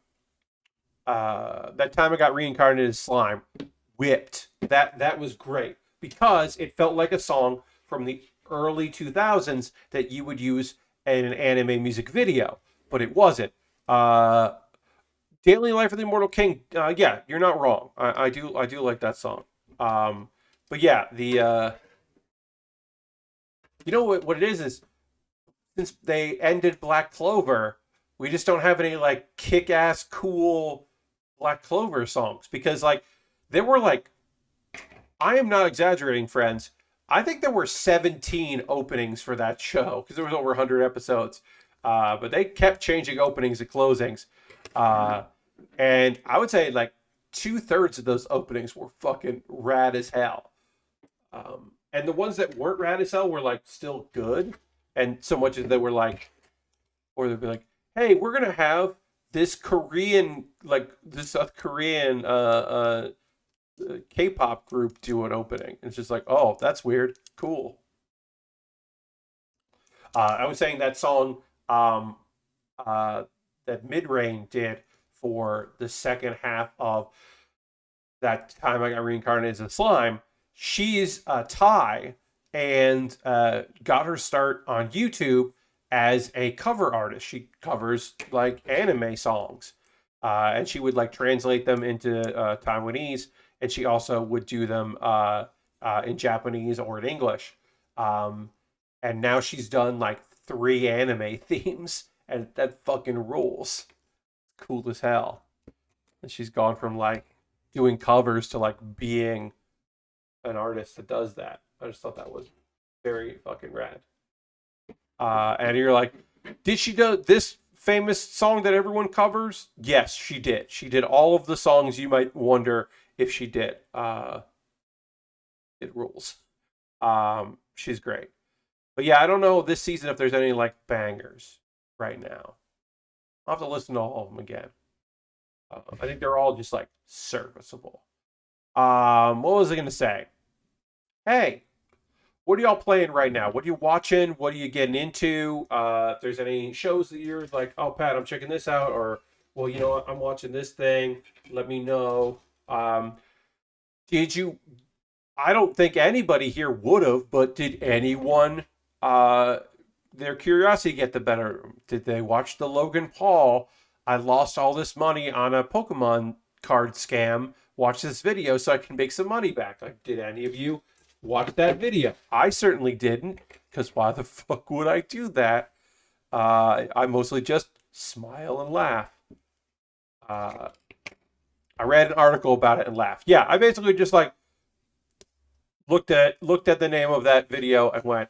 that time I got reincarnated as slime whipped. That was great because it felt like a song from the early 2000s that you would use in an anime music video, but it wasn't. Uh, Daily Life of the Immortal King. Yeah, you're not wrong. I do like that song. Um, but yeah, you know what it is since they ended Black Clover, we just don't have any like kick ass cool Black Clover songs because like there were like I am not exaggerating, friends. I think there were 17 openings for that show because there was over 100 episodes. But they kept changing openings and closings. Uh, and I would say like two-thirds of those openings were fucking rad as hell. And the ones that weren't rad as hell were like still good. And so much as they were like, or they'd be like, hey, we're going to have this Korean, like this South Korean K-pop group do an opening. It's just like, oh, that's weird. Cool. I was saying that song um, that Midrain did for the second half of that time I got reincarnated as a slime. She's Thai, and got her start on YouTube as a cover artist. She covers like anime songs, and she would like translate them into Taiwanese, and she also would do them in Japanese or in English. Um, and now she's done like 3 anime themes, and that fucking rules. Cool as hell. And she's gone from like doing covers to like being an artist that does that. I just thought that was very fucking rad. And you're like, did she do this famous song that everyone covers? Yes, she did. She did all of the songs you might wonder if she did. It rules. She's great. But yeah, I don't know this season if there's any like bangers right now. I'll have to listen to all of them again. I think they're all just like serviceable. What was I gonna say? Hey, what are y'all playing right now? What are you watching? What are you getting into? If there's any shows that you're like, oh Pat, I'm checking this out, or well, you know what, I'm watching this thing. Let me know. Did you? I don't think anybody here would have, but did anyone? Their curiosity get the better? Did they watch the Logan Paul? I lost all this money on a Pokemon card scam. Watch this video so I can make some money back. Like, did any of you watch that video? I certainly didn't, because why the fuck would I do that? I mostly just smile and laugh. I read an article about it and laughed. Yeah, I basically just like looked at the name of that video and went,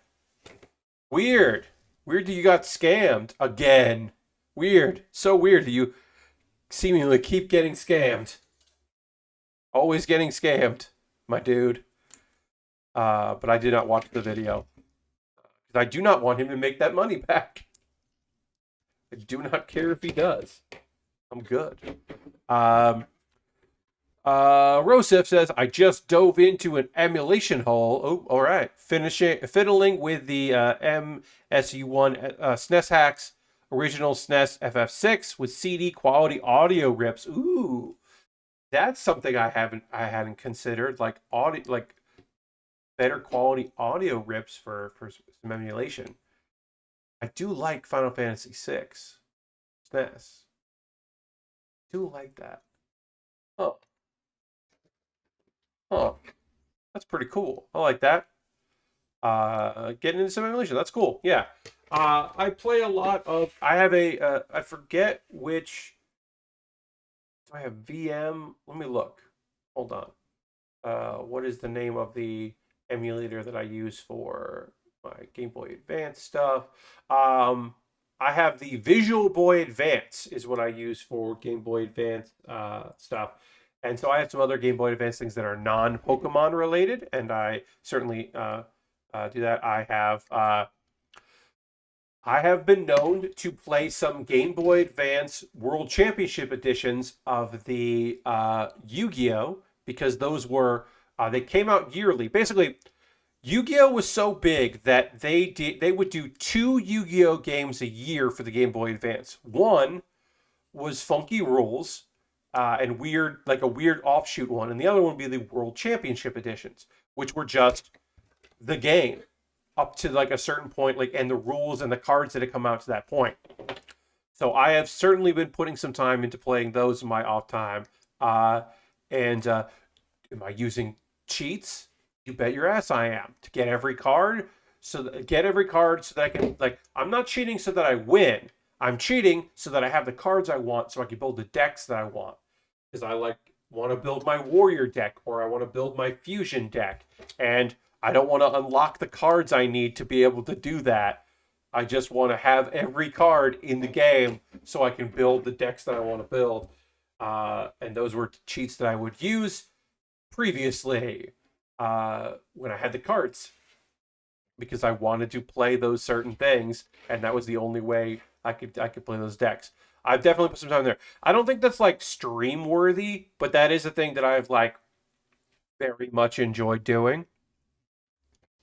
weird. Weird that you got scammed again. Weird. So weird that you seemingly keep getting scammed. Always getting scammed, my dude. But I did not watch the video. Because I do not want him to make that money back. I do not care if he does. I'm good. Rosef says, I just dove into an emulation hole. Oh, all right. Fiddling with the MSU1 SNES hacks, original SNES FF6 with CD quality audio rips. Ooh, that's something I hadn't considered. Like audio, like better quality audio rips for some emulation. I do like Final Fantasy VI SNES. I do like that. Oh. Oh, that's pretty cool. I like that. Getting into some emulation. That's cool. Yeah. I play a lot of. I have a. I forget which. Do I have VM? Let me look. Hold on. What is the name of the emulator that I use for my Game Boy Advance stuff? I have the Visual Boy Advance is what I use for Game Boy Advance stuff. And so I have some other Game Boy Advance things that are non-Pokemon related, and I certainly do that. I have been known to play some Game Boy Advance World Championship editions of the Yu-Gi-Oh! Because those were they came out yearly. Basically, Yu-Gi-Oh! Was so big that they would do 2 Yu-Gi-Oh! Games a year for the Game Boy Advance. One was Funky Rules, and weird, like a weird offshoot one, and the other one would be the World Championship editions, which were just the game up to like a certain point, like, and the rules and the cards that had come out to that point. So I have certainly been putting some time into playing those in my off time. And am I using cheats? You bet your ass I am, to get every card. So that I can, like, I'm not cheating so that I win. I'm cheating so that I have the cards I want, so I can build the decks that I want. Because I want to build my warrior deck, or I want to build my fusion deck, and I don't want to unlock the cards I need to be able to do that. I just want to have every card in the game so I can build the decks that I want to build. And those were cheats that I would use previously when I had the cards, because I wanted to play those certain things, and that was the only way I could play those decks. I've definitely put some time there. I don't think that's like stream worthy, but that is a thing that I've like very much enjoyed doing.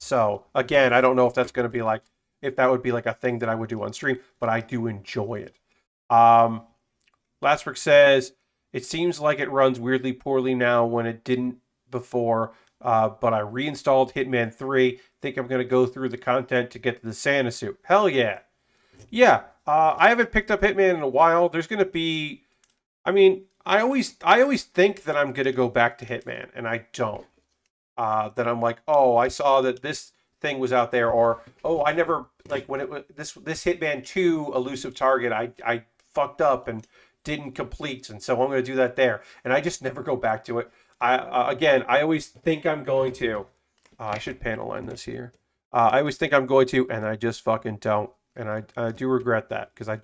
So again, I don't know if that's going to be like, if that would be like a thing that I would do on stream, but I do enjoy it. Lastbrick says, it seems like it runs weirdly poorly now when it didn't before. but I reinstalled Hitman 3. Think I'm going to go through the content to get to the Santa suit. Hell yeah. Yeah, I haven't picked up Hitman in a while. There's going to be... I mean, I always think that I'm going to go back to Hitman, and I don't. That I'm like, oh, I saw that this thing was out there, or oh, I never like when it was this Hitman 2 elusive target. I fucked up and didn't complete, and so I'm going to do that there, and I just never go back to it. I always think I'm going to. I should panel line this here. I always think I'm going to, and I just fucking don't. And I do regret that because I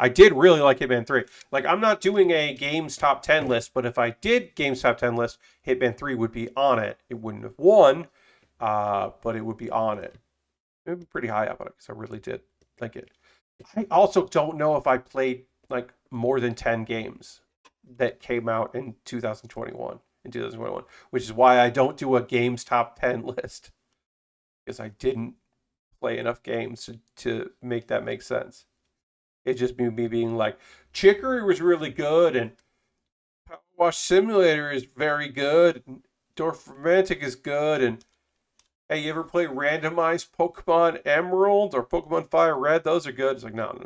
did really like Hitman 3. Like, I'm not doing a games top 10 list, but if I did games top 10 list, Hitman 3 would be on it. It wouldn't have won, but it would be on it. It would be pretty high up on it because I really did like it. I also don't know if I played like more than 10 games that came out in 2021, which is why I don't do a games top 10 list because I didn't play enough games to make that make sense. It's just me being like, Chicory was really good, and Power Wash Simulator is very good, and Dorfromantic is good, and hey, you ever play randomized Pokemon Emerald or Pokemon Fire Red? Those are good. It's like, no.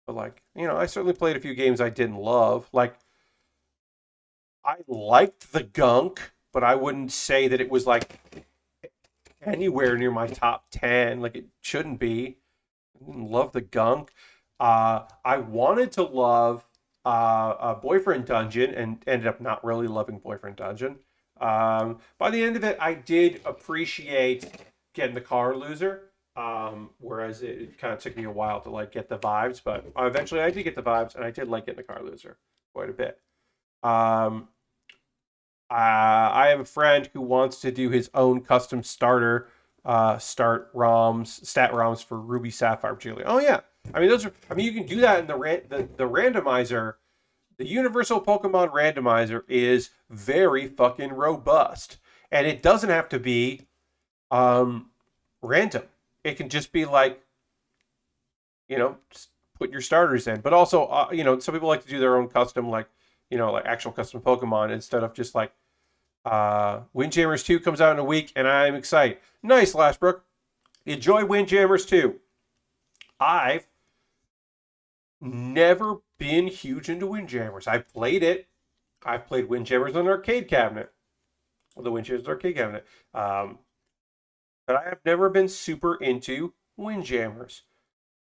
But like, I certainly played a few games I didn't love. Like, I liked the Gunk, but I wouldn't say that it was like anywhere near my top 10. Like, it shouldn't be. I didn't love the Gunk. I wanted to love Boyfriend Dungeon and ended up not really loving Boyfriend Dungeon. By the end of it, I did appreciate getting the car loser. Whereas it kind of took me a while to like get the vibes, but eventually I did get the vibes, and I did like getting the car loser quite a bit. I have a friend who wants to do his own custom stat ROMs for Ruby, Sapphire, Julia. Oh yeah, I mean you can do that in the randomizer. The Universal Pokemon Randomizer is very fucking robust, and it doesn't have to be random. It can just be like, just put your starters in. But also, some people like to do their own custom, like actual custom Pokemon instead of just like Windjammers 2 comes out in a week, and I'm excited. Nice, Lashbrook. Enjoy Windjammers 2. I've never been huge into Windjammers. I've played it. I've played Windjammers on an arcade cabinet. The Windjammers arcade cabinet. But I have never been super into Windjammers.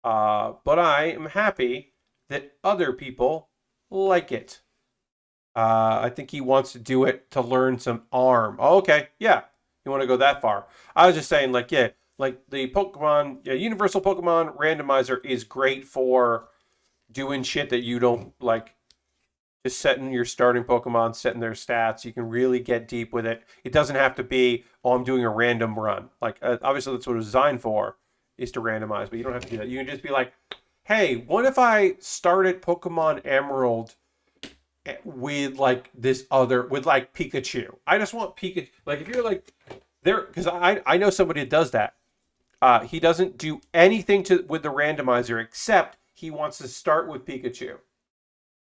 But I am happy that other people like it. I think he wants to do it to learn some ARM. Oh, okay, yeah. You want to go that far. I was just saying, like, yeah, like the Universal Pokemon Randomizer is great for doing shit that you don't like. Just setting your starting Pokemon, setting their stats. You can really get deep with it. It doesn't have to be, oh, I'm doing a random run. Like, obviously that's what it was designed for, is to randomize, but you don't have to do that. You can just be like, hey, what if I started Pokemon Emerald with like Pikachu? I just want Pikachu. Like, if you're like there, because I know somebody that does that. He doesn't do anything with the randomizer except he wants to start with Pikachu.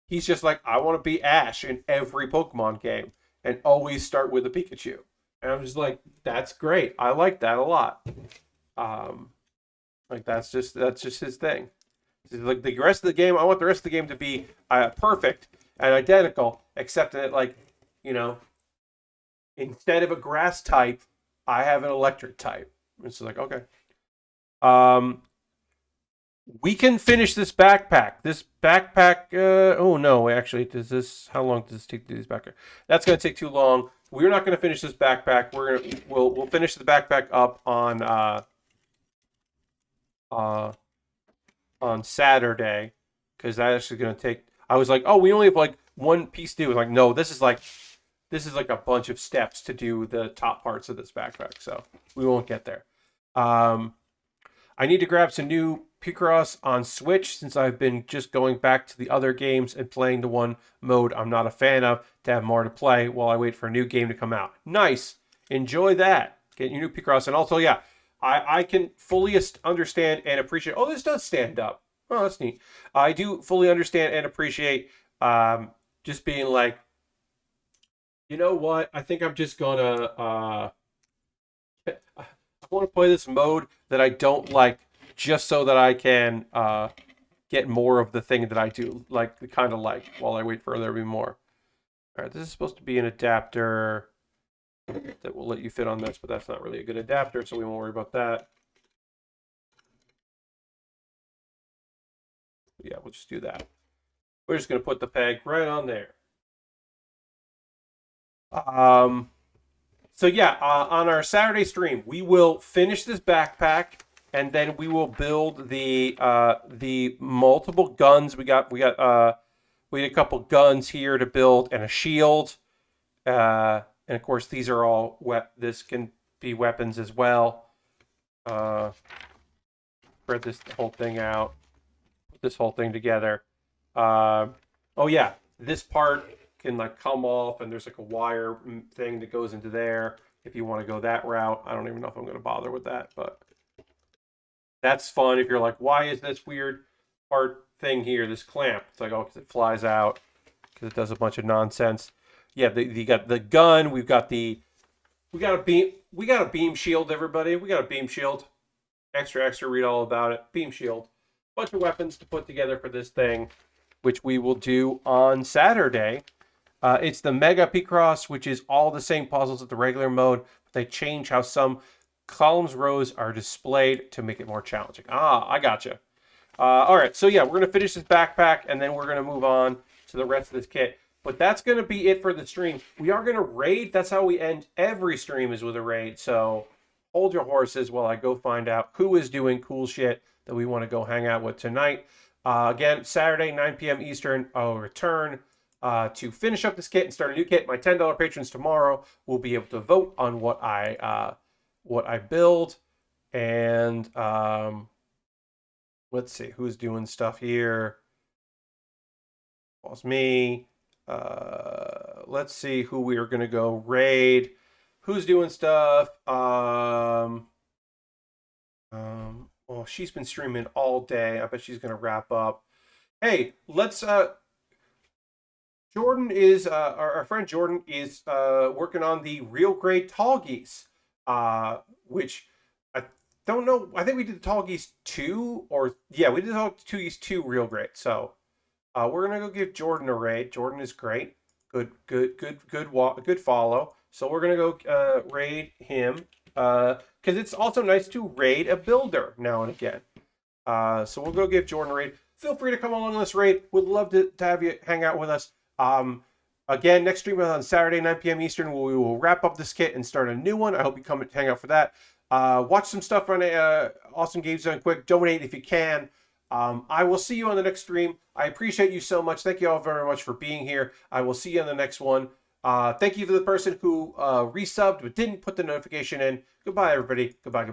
He's just like, I want to be Ash in every Pokemon game and always start with a Pikachu. And I'm just like, that's great. I like that a lot. Like that's just his thing. Like the rest of the game, I want the rest of the game to be perfect and identical, except that, like, instead of a grass type, I have an electric type. It's like, okay. We can finish this backpack. Oh no, actually, how long does this take to do this backpack? That's gonna take too long. We're not gonna finish this backpack. We'll finish the backpack up on Saturday, because that's actually gonna take. I was like, oh, we only have like one piece to do. Like, no, this is like a bunch of steps to do the top parts of this backpack, so we won't get there. I need to grab some new Picross on Switch, since I've been just going back to the other games and playing the one mode I'm not a fan of to have more to play while I wait for a new game to come out. Nice. Enjoy that. Get your new Picross. And also, yeah, I can fully understand and appreciate... Oh, this does stand up. Oh, that's neat. I do fully understand and appreciate just being like, You know what? I think I'm just gonna I want to play this mode that I don't like just so that I can get more of the thing that I do like kind of like while I wait for there to be more. All right, this is supposed to be an adapter that will let you fit on this, but that's not really a good adapter, so we won't worry about that. Yeah, we'll just do that. We're just going to put the peg right on there. Um, so yeah, on our Saturday stream, we will finish this backpack, and then we will build the multiple guns. We had a couple guns here to build and a shield. And of course, these are all this can be weapons as well. Spread this whole thing out. Put this whole thing together. Oh yeah, this part can like come off, and there's like a wire thing that goes into there. If you want to go that route, I don't even know if I'm going to bother with that, but that's fun. If you're like, why is this weird part thing here, this clamp? It's like, oh, because it flies out, because it does a bunch of nonsense. Yeah, you got the gun. We got a beam shield. Everybody, we got a beam shield. Extra. Read all about it. Beam shield. Bunch of weapons to put together for this thing, which we will do on Saturday. It's the Mega Picross, which is all the same puzzles as the regular mode, but they change how some columns rows are displayed to make it more challenging. Ah, I gotcha. All right, so yeah, we're gonna finish this backpack, and then we're gonna move on to the rest of this kit. But that's going to be it for the stream. We are going to raid. That's how we end every stream, is with a raid. So hold your horses while I go find out who is doing cool shit that we want to go hang out with tonight. Again, Saturday, 9 p.m. Eastern, I'll return to finish up this kit and start a new kit. My $10 patrons tomorrow will be able to vote on what I build. And let's see who's doing stuff here. Well, it's me. Let's see who we are going to go raid. Who's doing stuff? Well, she's been streaming all day. I bet she's going to wrap up. Hey, let's, Jordan is, our friend Jordan is, working on the real grade tall geese, which I don't know. I think we did the tall geese 2 yeah, we did the tall geese 2 real grade. So, we're gonna go give Jordan a raid. Jordan is great. Good follow. So we're gonna go raid him because it's also nice to raid a builder now and again. So we'll go give Jordan a raid. Feel free to come along on this raid. Would love to have you hang out with us. Again, next stream is on Saturday, 9 p.m. Eastern. We will wrap up this kit and start a new one. I hope you come and hang out for that. Watch some stuff on Awesome Games Done Quick. Donate if you can. I will see you on the next stream. I appreciate you so much. Thank you all very much for being here. I will see you on the next one. Thank you to the person who resubbed but didn't put the notification in. Goodbye, everybody. Goodbye.